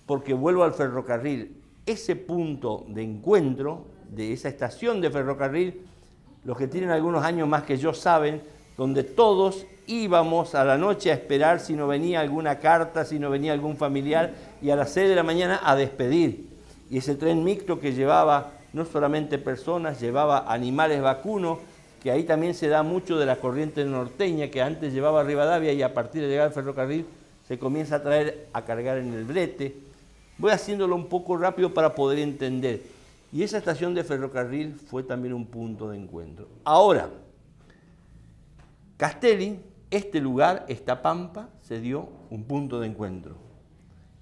porque vuelvo al ferrocarril, ese punto de encuentro de esa estación de ferrocarril, los que tienen algunos años más que yo saben, donde todos íbamos a la noche a esperar si no venía alguna carta, si no venía algún familiar, y a las 6 de la mañana a despedir. Y ese tren mixto que llevaba no solamente personas, llevaba animales vacunos, que ahí también se da mucho de la corriente norteña, que antes llevaba a Rivadavia y a partir de llegar al ferrocarril se comienza a traer a cargar en el brete. Voy haciéndolo un poco rápido para poder entender. Y esa estación de ferrocarril fue también un punto de encuentro. Ahora, Castelli, este lugar, esta pampa, se dio un punto de encuentro.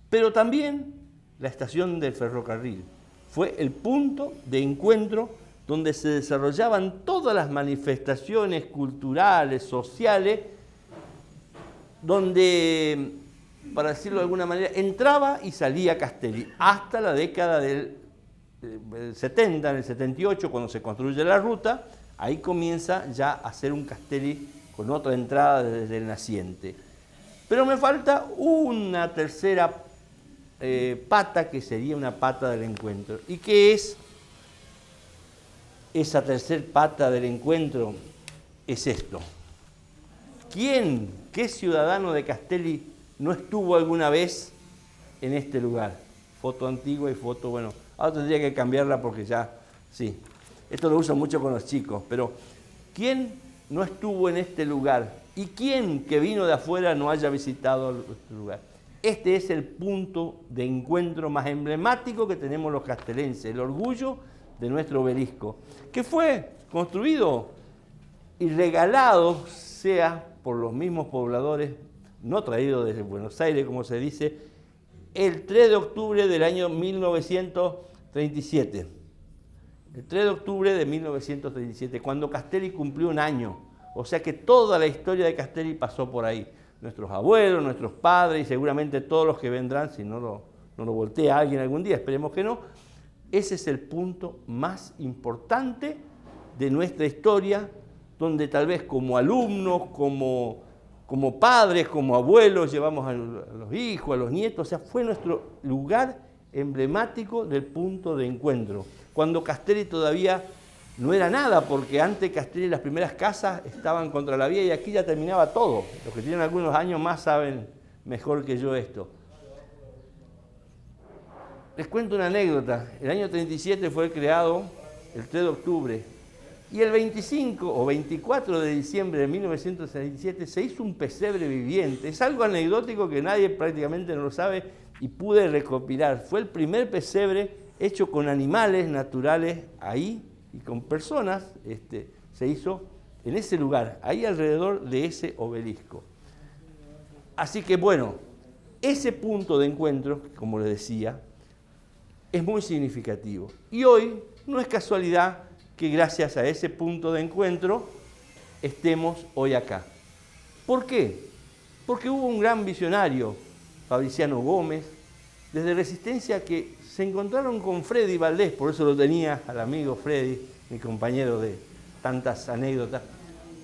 Pero también la estación del ferrocarril fue el punto de encuentro donde se desarrollaban todas las manifestaciones culturales, sociales, donde, para decirlo de alguna manera, entraba y salía Castelli, hasta la década del 70, en el 78, cuando se construye la ruta, ahí comienza ya a ser un Castelli con otra entrada desde el naciente. Pero me falta una tercera pata, que sería una pata del encuentro. ¿Y qué es esa tercera pata del encuentro? Es esto. ¿Qué ciudadano de Castelli no estuvo alguna vez en este lugar? Foto antigua y foto, bueno, ahora tendría que cambiarla porque ya, sí. Esto lo uso mucho con los chicos, pero ¿quién no estuvo en este lugar? ¿Y quién que vino de afuera no haya visitado este lugar? Este es el punto de encuentro más emblemático que tenemos los castelenses, el orgullo de nuestro obelisco, que fue construido y regalado, sea por los mismos pobladores, no traído desde Buenos Aires, como se dice, el 3 de octubre del año 1937. El 3 de octubre de 1937, cuando Castelli cumplió un año. O sea que toda la historia de Castelli pasó por ahí. Nuestros abuelos, nuestros padres y seguramente todos los que vendrán, si no lo voltea alguien algún día, esperemos que no. Ese es el punto más importante de nuestra historia, donde tal vez como alumnos, como padres, como abuelos, llevamos a los hijos, a los nietos. O sea, fue nuestro lugar emblemático del punto de encuentro, cuando Castelli todavía no era nada, porque antes Castelli las primeras casas estaban contra la vía y aquí ya terminaba todo. Los que tienen algunos años más saben mejor que yo esto. Les cuento una anécdota. El año 37 fue creado el 3 de octubre y el 25 o 24 de diciembre de 1967 se hizo un pesebre viviente. Es algo anecdótico que nadie prácticamente no lo sabe y pude recopilar. Fue el primer pesebre hecho con animales naturales ahí y con personas. Se hizo en ese lugar, ahí alrededor de ese obelisco. Así que bueno, ese punto de encuentro, como les decía, es muy significativo. Y hoy no es casualidad que gracias a ese punto de encuentro estemos hoy acá. ¿Por qué? Porque hubo un gran visionario, Fabriciano Gómez, desde Resistencia, que se encontraron con Freddy Valdés, por eso lo tenía al amigo Freddy, mi compañero de tantas anécdotas,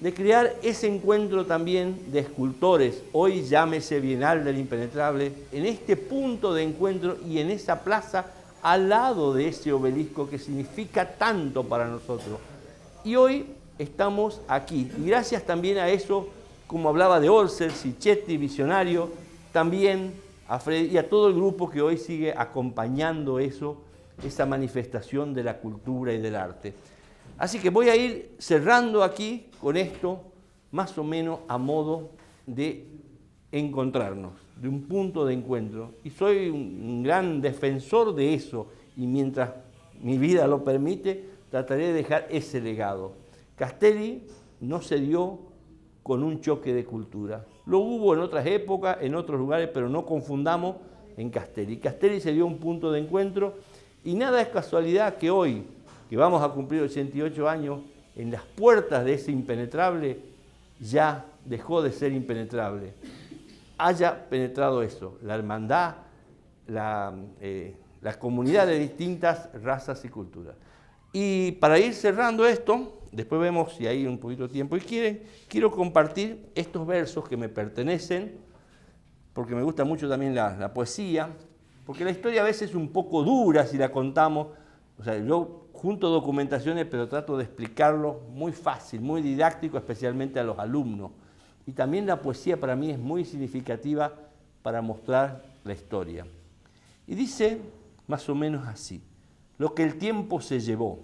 de crear ese encuentro también de escultores, hoy llámese Bienal del Impenetrable, en este punto de encuentro y en esa plaza al lado de ese obelisco que significa tanto para nosotros. Y hoy estamos aquí, y gracias también a eso, como hablaba de Orser, Sicchetti, visionario, también a Freddy y a todo el grupo que hoy sigue acompañando eso, esa manifestación de la cultura y del arte. Así que voy a ir cerrando aquí con esto, más o menos a modo de encontrarnos, de un punto de encuentro. Y soy un gran defensor de eso, y mientras mi vida lo permite, trataré de dejar ese legado. Castelli no se dio con un choque de cultura. Lo hubo en otras épocas, en otros lugares, pero no confundamos en Castelli. Castelli se dio un punto de encuentro, y nada es casualidad que hoy, que vamos a cumplir 88 años, en las puertas de ese impenetrable, ya dejó de ser impenetrable. Haya penetrado eso, la hermandad, la comunidad de distintas razas y culturas. Y para ir cerrando esto, después vemos si hay un poquito de tiempo y quiero compartir estos versos que me pertenecen, porque me gusta mucho también la poesía, porque la historia a veces es un poco dura si la contamos. O sea, yo junto documentaciones, pero trato de explicarlo muy fácil, muy didáctico, especialmente a los alumnos. Y también la poesía para mí es muy significativa para mostrar la historia. Y dice más o menos así: lo que el tiempo se llevó.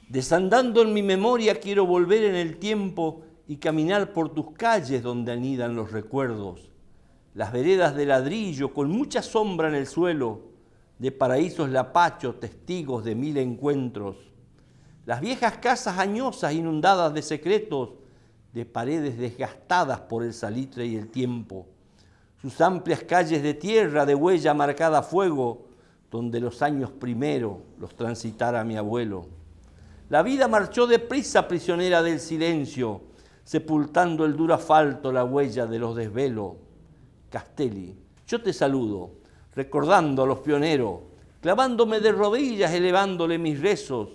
Desandando en mi memoria quiero volver en el tiempo y caminar por tus calles donde anidan los recuerdos. Las veredas de ladrillo con mucha sombra en el suelo, de paraísos lapachos, testigos de 1000 encuentros. Las viejas casas añosas inundadas de secretos, de paredes desgastadas por el salitre y el tiempo. Sus amplias calles de tierra de huella marcada a fuego, donde los años primero los transitara mi abuelo. La vida marchó deprisa prisionera del silencio, sepultando el duro asfalto la huella de los desvelos. Castelli, yo te saludo, recordando a los pioneros, clavándome de rodillas, elevándole mis rezos,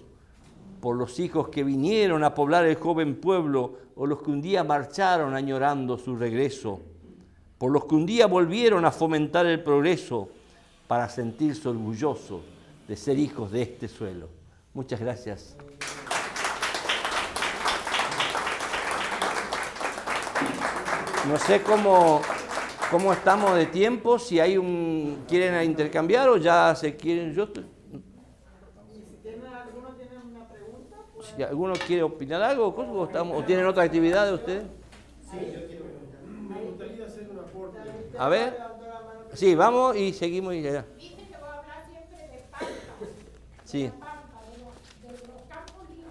por los hijos que vinieron a poblar el joven pueblo, o los que un día marcharon añorando su regreso, por los que un día volvieron a fomentar el progreso, para sentirse orgullosos de ser hijos de este suelo. Muchas gracias. No sé cómo estamos de tiempo, si hay quieren intercambiar o ya se quieren. ¿Alguno tiene una pregunta? Pues... Si alguno quiere opinar algo o tienen otra actividad de ustedes. Sí, yo quiero preguntar. Me gustaría hacer un aporte. A ver. Sí, vamos y seguimos y ya. Dice que va a hablar siempre de Pampa. Sí. De Pampa, de los campos libres.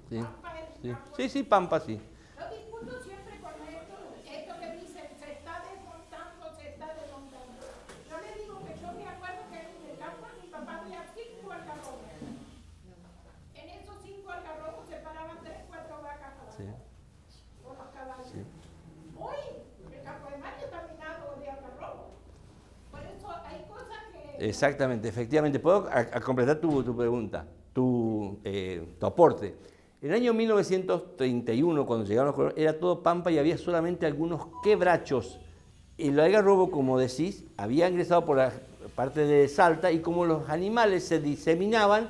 Sí. Pampa es Sí. campo Sí, Pampa, sí. Yo discuto siempre con esto que dicen, se está desmontando, se está desmontando. Yo le digo que yo me acuerdo que en el campo de mi papá había 5 algarrobos. En esos 5 algarrobos se paraban 3, 4 vacas a la Sí. con los caballos. Sí. Hoy el campo de mayo está minado de algarrobos. Por eso hay cosas que... Exactamente, efectivamente. Puedo completar tu pregunta, tu aporte. En el año 1931, cuando llegaron los colonos, era todo pampa y había solamente algunos quebrachos. El algarrobo, como decís, había ingresado parte de Salta, y como los animales se diseminaban,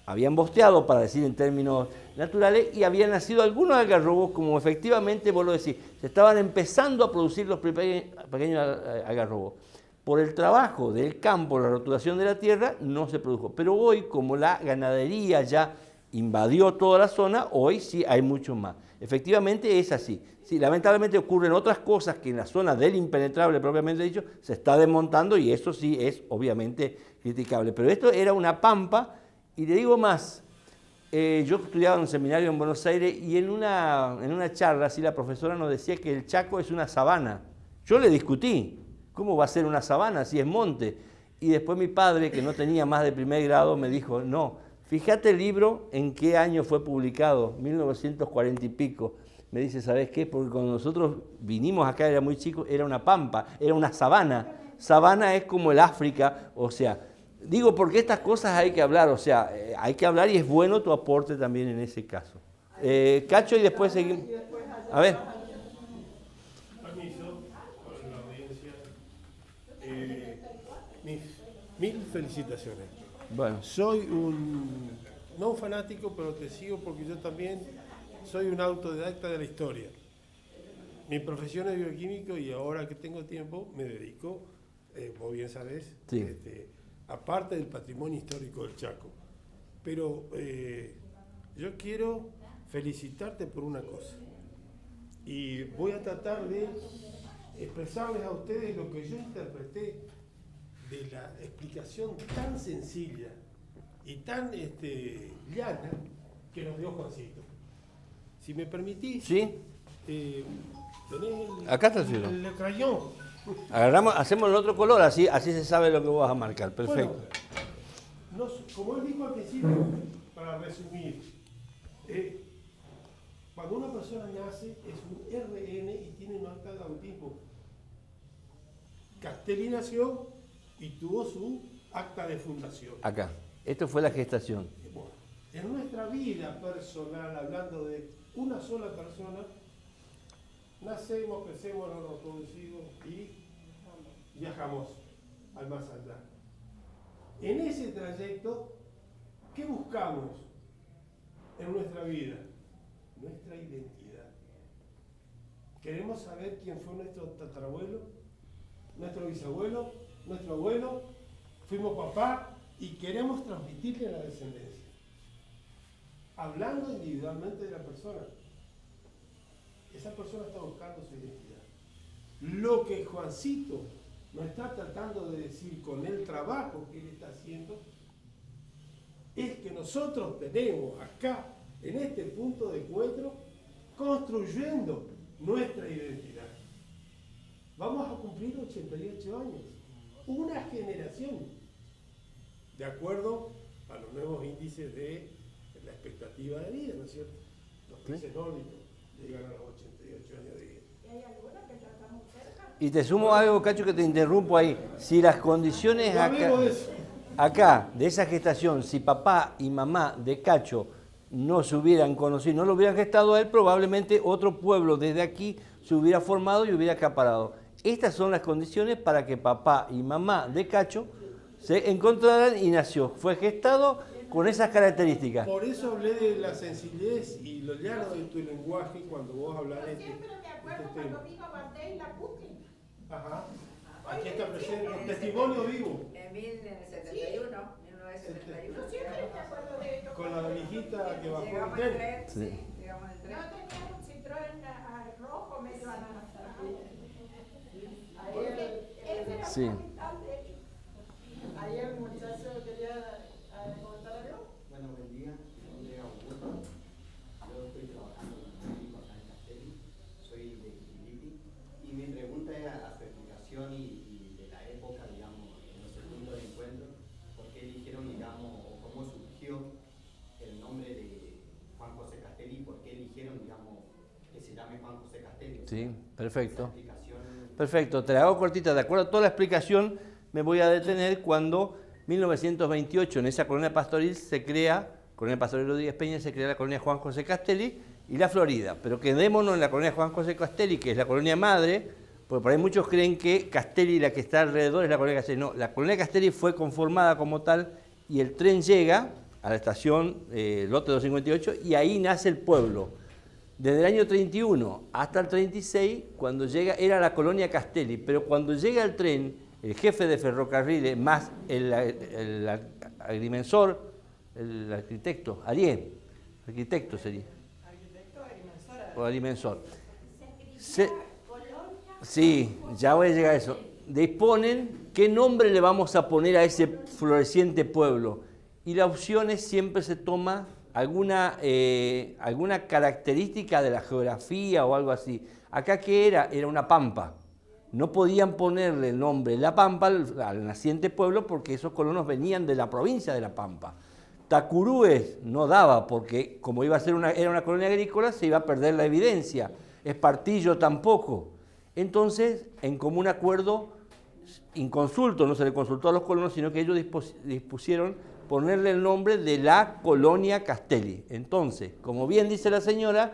habían bosteado, para decir en términos naturales, y habían nacido algunos algarrobos, como efectivamente vos lo decís, se estaban empezando a producir los pequeños algarrobos. Por el trabajo del campo, la roturación de la tierra, no se produjo. Pero hoy, como la ganadería ya invadió toda la zona, hoy sí hay mucho más. Efectivamente es así. Sí, lamentablemente ocurren otras cosas que en la zona del impenetrable, propiamente dicho, se está desmontando, y eso sí es obviamente criticable. Pero esto era una pampa, y le digo más, yo estudiaba en un seminario en Buenos Aires, y en una charla así la profesora nos decía que el Chaco es una sabana. Yo le discutí, ¿cómo va a ser una sabana si es monte? Y después mi padre, que no tenía más de primer grado, me dijo, no, fíjate el libro en qué año fue publicado, 1940 y pico. Me dice, ¿sabes qué? Porque cuando nosotros vinimos acá, era muy chico, era una pampa, era una sabana. Sabana es como el África, o sea, digo porque estas cosas hay que hablar, o sea, hay que hablar, y es bueno tu aporte también en ese caso. Cacho, y después seguimos. A ver. Permiso, por la audiencia. Mil felicitaciones. Bueno, Soy no un fanático, pero te sigo porque yo también soy un autodidacta de la historia. Mi profesión es bioquímico, y ahora que tengo tiempo me dedico, vos bien sabés, sí. Aparte del patrimonio histórico del Chaco. Pero yo quiero felicitarte por una cosa. Y voy a tratar de expresarles a ustedes lo que yo interpreté de la explicación tan sencilla y tan llana que nos dio Juancito. Si me permitís, ¿sí? tenés Acá está el cielo. el crayón. Agarramos, hacemos el otro color, así se sabe lo que vos vas a marcar. Perfecto. Bueno, como él dijo al principio, para resumir, cuando una persona nace es un RN y tiene un acta de autismo. Castelli nació y tuvo su acta de fundación. Acá. Esto fue la gestación. Bueno, en nuestra vida personal, hablando de una sola persona, nacemos, crecemos, nos reproducimos y viajamos al más allá. En ese trayecto, ¿qué buscamos en nuestra vida? Nuestra identidad. Queremos saber quién fue nuestro tatarabuelo, nuestro bisabuelo, nuestro abuelo, fuimos papá, y queremos transmitirle a la descendencia. Hablando individualmente de la persona, esa persona está buscando su identidad. Lo que Juancito nos está tratando de decir con el trabajo que él está haciendo es que nosotros tenemos acá, en este punto de encuentro, construyendo nuestra identidad. Vamos a cumplir 88 años, una generación, de acuerdo a los nuevos índices de la expectativa de vida, ¿no es cierto? Los países nórdicos llegan a los 88 años de vida. Y hay algunos que ya estamos cerca. Y te sumo algo, Cacho, que te interrumpo ahí. Si las condiciones No hablemos de eso. acá, de esa gestación, si papá y mamá de Cacho no se hubieran conocido, no lo hubieran gestado a él, probablemente otro pueblo desde aquí se hubiera formado y hubiera acaparado. Estas son las condiciones para que papá y mamá de Cacho se encontraran y nació. Fue gestado con esas características. Por eso hablé de la sencillez y lo llano de tu lenguaje cuando vos hablas de Yo siempre me acuerdo este cuando tema. vino Bardet y la Putin. Ajá. Aquí está presente un testimonio vivo. En 1971, 1971. Yo siempre me acuerdo de esto. Con la viejita que bajó el Llegamos tren. en tren, Sí. sí, llegamos en Yo tren. tenía un Citroën rojo medio anaranjado. Él era Sí. capital, de hecho. Ahí el muchacho quería comentar algo. Bueno, buen día, mi nombre es Augusto. Yo estoy trabajando con un médico acá en Castelli, soy de Quiliti, y mi pregunta es a su explicación y de la época, digamos, en ese punto de encuentro, ¿por qué eligieron, digamos, o cómo surgió el nombre de Juan José Castelli? ¿Por qué eligieron, digamos, que se llame Juan José Castelli? Sí, perfecto. Esa explicación. Perfecto, te la hago cortita. De acuerdo a toda la explicación, me voy a detener cuando 1928 en esa colonia pastoril se crea, Colonia Pastoril Rodríguez Peña, se crea la colonia Juan José Castelli y la Florida. Pero quedémonos en la colonia Juan José Castelli, que es la colonia madre, Porque por ahí muchos creen que Castelli, la que está alrededor, es la colonia Castelli. No, la colonia Castelli fue conformada como tal y el tren llega a la estación Lote 258 y ahí nace el pueblo. Desde el año 31 hasta el 36, cuando llega, era la colonia Castelli, pero cuando llega el tren, el jefe de ferrocarriles más el agrimensor, el arquitecto, arquitecto sería. Arquitecto, agrimensora. O agrimensor. Sí, ya voy a llegar a eso. Disponen qué nombre le vamos a poner a ese floreciente pueblo. Y la opción es siempre se toma alguna característica de la geografía o algo así. Acá, ¿qué era? Era una pampa. No podían ponerle el nombre La Pampa al naciente pueblo porque esos colonos venían de la provincia de La Pampa. Tacurúes no daba porque como iba a ser era una colonia agrícola se iba a perder la evidencia. Espartillo tampoco. Entonces, en común acuerdo, inconsulto, no se le consultó a los colonos, sino que ellos dispusieron ponerle el nombre de la colonia Castelli. Entonces, como bien dice la señora,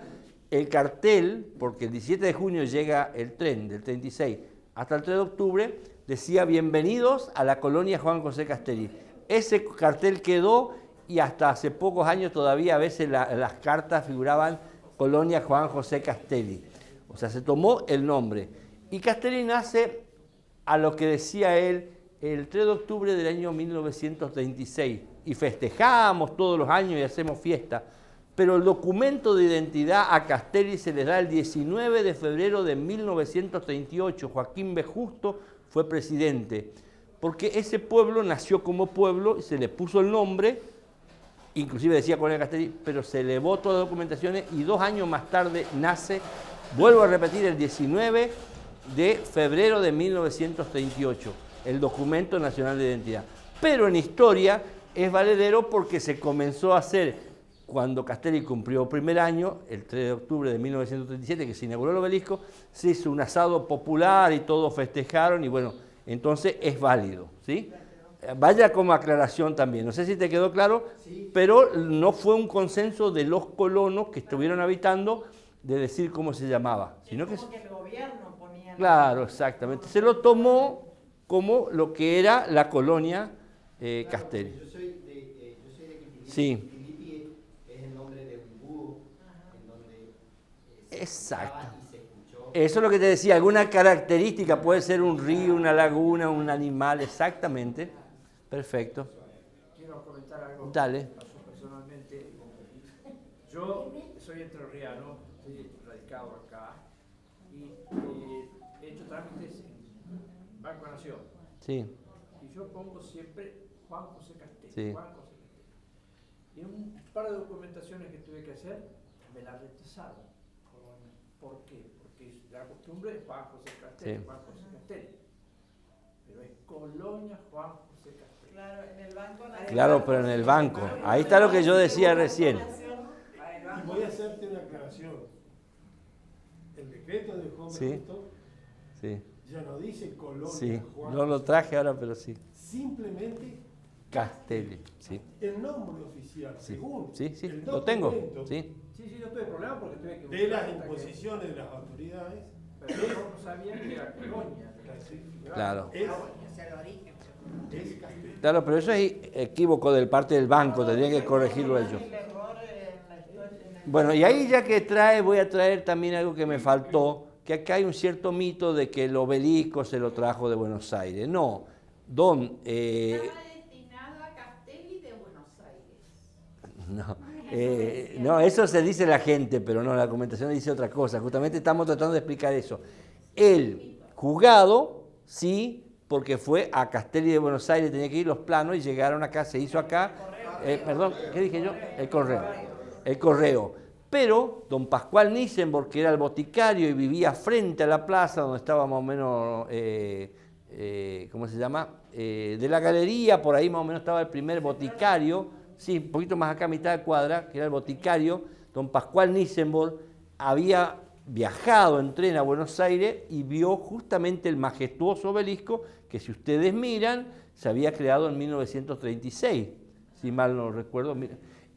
el cartel, porque el 17 de junio llega el tren del 36 hasta el 3 de octubre, decía bienvenidos a la colonia Juan José Castelli. Ese cartel quedó y hasta hace pocos años todavía a veces las cartas figuraban colonia Juan José Castelli. O sea, se tomó el nombre. Y Castelli nace a lo que decía él el 3 de octubre del año 1936. Y festejamos todos los años y hacemos fiesta. Pero el documento de identidad a Castelli se le da el 19 de febrero de 1938. Joaquín B. Justo fue presidente. Porque ese pueblo nació como pueblo y se le puso el nombre, inclusive decía Colonia Castelli, pero se elevó todas las documentaciones y 2 años más tarde nace, vuelvo a repetir, el 19 de febrero de 1938, el documento nacional de identidad. Pero en historia es valedero porque se comenzó a hacer, cuando Castelli cumplió primer año, el 3 de octubre de 1937, que se inauguró el obelisco, se hizo un asado popular y todos festejaron y bueno, entonces es válido, ¿sí? Vaya como aclaración también, no sé si te quedó claro, sí. Pero no fue un consenso de los colonos que estuvieron habitando de decir cómo se llamaba, sino que el gobierno ponía... Claro, exactamente, se lo tomó como lo que era la colonia Castelli. Yo soy de Quilipi. Sí. Quilipi es el nombre de un búho en donde se exacto. Y se escuchó. Eso es lo que te decía, alguna característica, puede ser un río, una laguna, un animal, exactamente. Perfecto. Quiero comentar algo. Dale. Personalmente, yo soy entrerriano, estoy radicado acá y he hecho trámites en Banco Nación. Sí. Y yo pongo siempre Juan José Castelli. Sí. Juan José Castelli. Y en un par de documentaciones que tuve que hacer, me la rechazaron. ¿Por qué? Porque la costumbre es Juan José Castelli, sí. Juan José Castelli. Pero es Colonia Juan José Castelli. Claro, en el banco. Claro, pero en el banco. Ahí está lo que yo decía recién. Y voy a hacerte una aclaración. El decreto de Juan Sí. Justo Sí. ya no dice Colonia Sí. Juan. No lo traje ahora, pero sí. Simplemente Castelli. Sí. el nombre oficial, Sí. según Sí, sí. el Lo tengo. documento Sí. Sí, no tuve problema porque tuve que... de las imposiciones de las autoridades. Pero yo no sabía que era Colonia. Claro. Es origen. Castelli. Claro, pero eso es equívoco del parte del banco, tendrían que corregirlo ellos. Bueno, y ahí ya que voy a traer también algo que me faltó, que acá hay un cierto mito de que el obelisco se lo trajo de Buenos Aires. No, Estaba destinado a Castelli de Buenos Aires. No, eso se dice la gente, pero no, la documentación dice otra cosa. Justamente estamos tratando de explicar eso. El juzgado, sí, porque fue a Castelli de Buenos Aires, tenía que ir los planos y llegaron acá, se hizo acá. Perdón, ¿qué dije yo? El correo. Pero don Pascual Nissenborg, que era el boticario y vivía frente a la plaza donde estaba más o menos, ¿cómo se llama? De la galería, por ahí más o menos estaba el primer boticario, sí, un poquito más acá, mitad de cuadra, que era el boticario. Don Pascual Nissenborg había viajado en tren a Buenos Aires y vio justamente el majestuoso obelisco que, si ustedes miran, se había creado en 1936, si mal no recuerdo.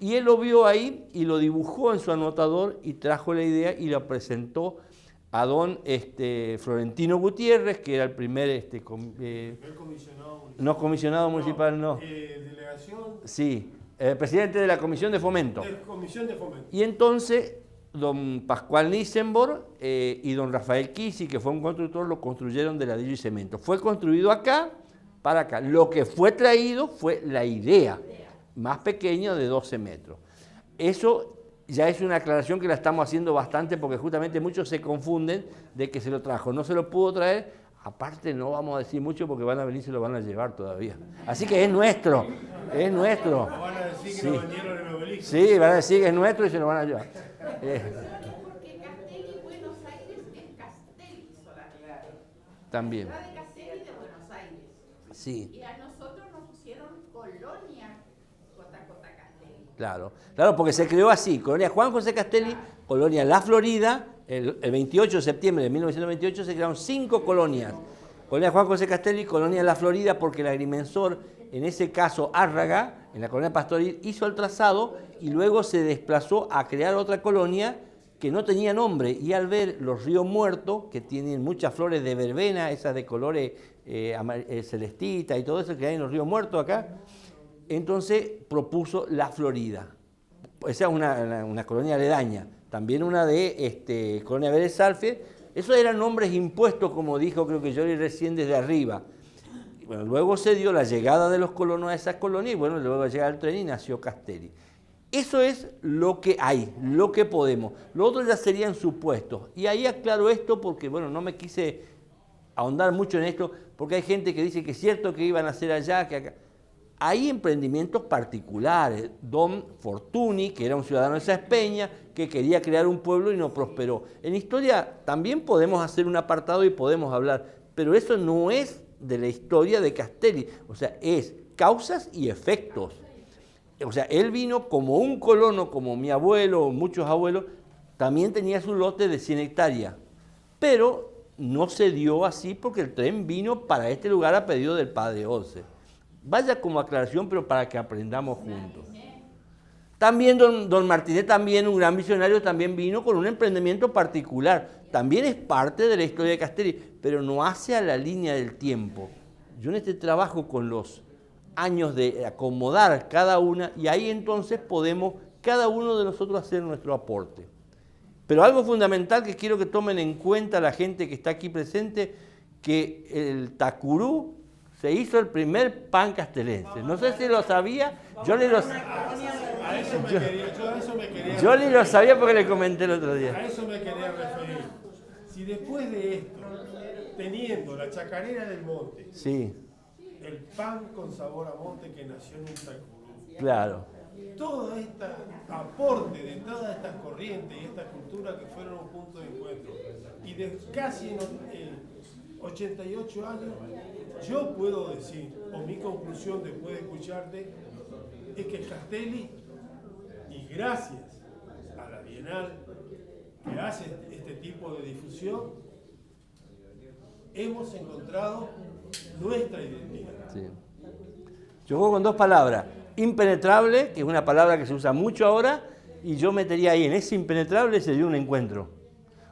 Y él lo vio ahí y lo dibujó en su anotador y trajo la idea y la presentó a don Florentino Gutiérrez, que era el primer El comisionado municipal. no comisionado municipal, no. Delegación. Sí, presidente de la Comisión de Fomento. De Comisión de Fomento. Y entonces, don Pascual Nissenborn y don Rafael Kisi, que fue un constructor, lo construyeron de ladrillo y cemento. Fue construido acá, para acá. Lo que fue traído fue la idea, más pequeño de 12 metros. Eso ya es una aclaración que la estamos haciendo bastante porque justamente muchos se confunden de que se lo trajo. No se lo pudo traer, aparte no vamos a decir mucho porque van a venir y se lo van a llevar todavía. Así que es nuestro, es nuestro. Van a decir que Sí. nos vendieron el obelisco. Sí, van a decir que es nuestro y se lo van a llevar. Porque Castelli, Buenos Aires es Castelli solamente. También, Ciudad de Castelli de Buenos Aires. sí. Y a nosotros nos pusieron colonia Cota Castelli. Claro, claro, porque se creó así, Colonia Juan José Castelli, Colonia La Florida, el 28 de septiembre de 1928 se crearon 5 colonias. Colonia Juan José Castelli, Colonia La Florida, porque el agrimensor, en ese caso Árraga, en la colonia Pastoril, hizo el trazado y luego se desplazó a crear otra colonia que no tenía nombre. Y al ver los ríos muertos, que tienen muchas flores de verbena, esas de colores celestita y todo eso que hay en los ríos muertos acá, entonces propuso La Florida. Esa es una colonia aledaña. También una de Colonia Vélez Sarsfield. Esos eran nombres impuestos, como dijo creo que Jory recién desde arriba. Y bueno, luego se dio la llegada de los colonos a esas colonias y bueno, luego llegó el tren y nació Castelli. Eso es lo que hay, lo que podemos. Lo otro ya serían supuestos. Y ahí aclaro esto porque, bueno, no me quise ahondar mucho en esto, porque hay gente que dice que es cierto que iban a hacer allá, que acá. Hay emprendimientos particulares. Don Fortuny, que era un ciudadano de Sáenz Peña, que quería crear un pueblo y no prosperó. En historia también podemos hacer un apartado y podemos hablar, pero eso no es de la historia de Castelli. O sea, es causas y efectos. O sea, él vino como un colono, como mi abuelo, muchos abuelos, también tenía su lote de 100 hectáreas. Pero no se dio así porque el tren vino para este lugar a pedido del padre Olsen. Vaya como aclaración, pero para que aprendamos juntos. También don Martínez, también un gran visionario, también vino con un emprendimiento particular. También es parte de la historia de Castelli, pero no hace a la línea del tiempo. Yo en este trabajo con los años de acomodar cada una, y ahí entonces podemos cada uno de nosotros hacer nuestro aporte. Pero algo fundamental que quiero que tomen en cuenta la gente que está aquí presente, que el tacurú se hizo el primer pan castelense. No sé si lo sabía, yo ni lo sabía porque le comenté el otro día. A eso me quería referir. Si después de esto, teniendo la chacarera del monte, Sí, el pan con sabor a monte que nació en un tacurú, claro. todo este aporte de todas estas corrientes y esta cultura que fueron un punto de encuentro, y de casi 88 años, yo puedo decir, o mi conclusión después de escucharte, es que Castelli, y gracias a la Bienal que hace este tipo de difusión, hemos encontrado nuestra identidad. Sí. Yo juego con 2 palabras. Impenetrable, que es una palabra que se usa mucho ahora, y yo metería ahí, en ese impenetrable se dio un encuentro.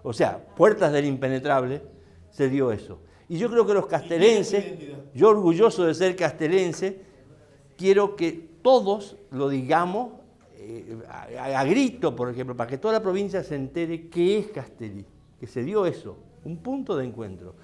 O sea, puertas del impenetrable, se dio eso. Y yo creo que los castelenses, yo orgulloso de ser castelense, quiero que todos lo digamos a grito, por ejemplo, para que toda la provincia se entere qué es Castelli, que se dio eso, un punto de encuentro.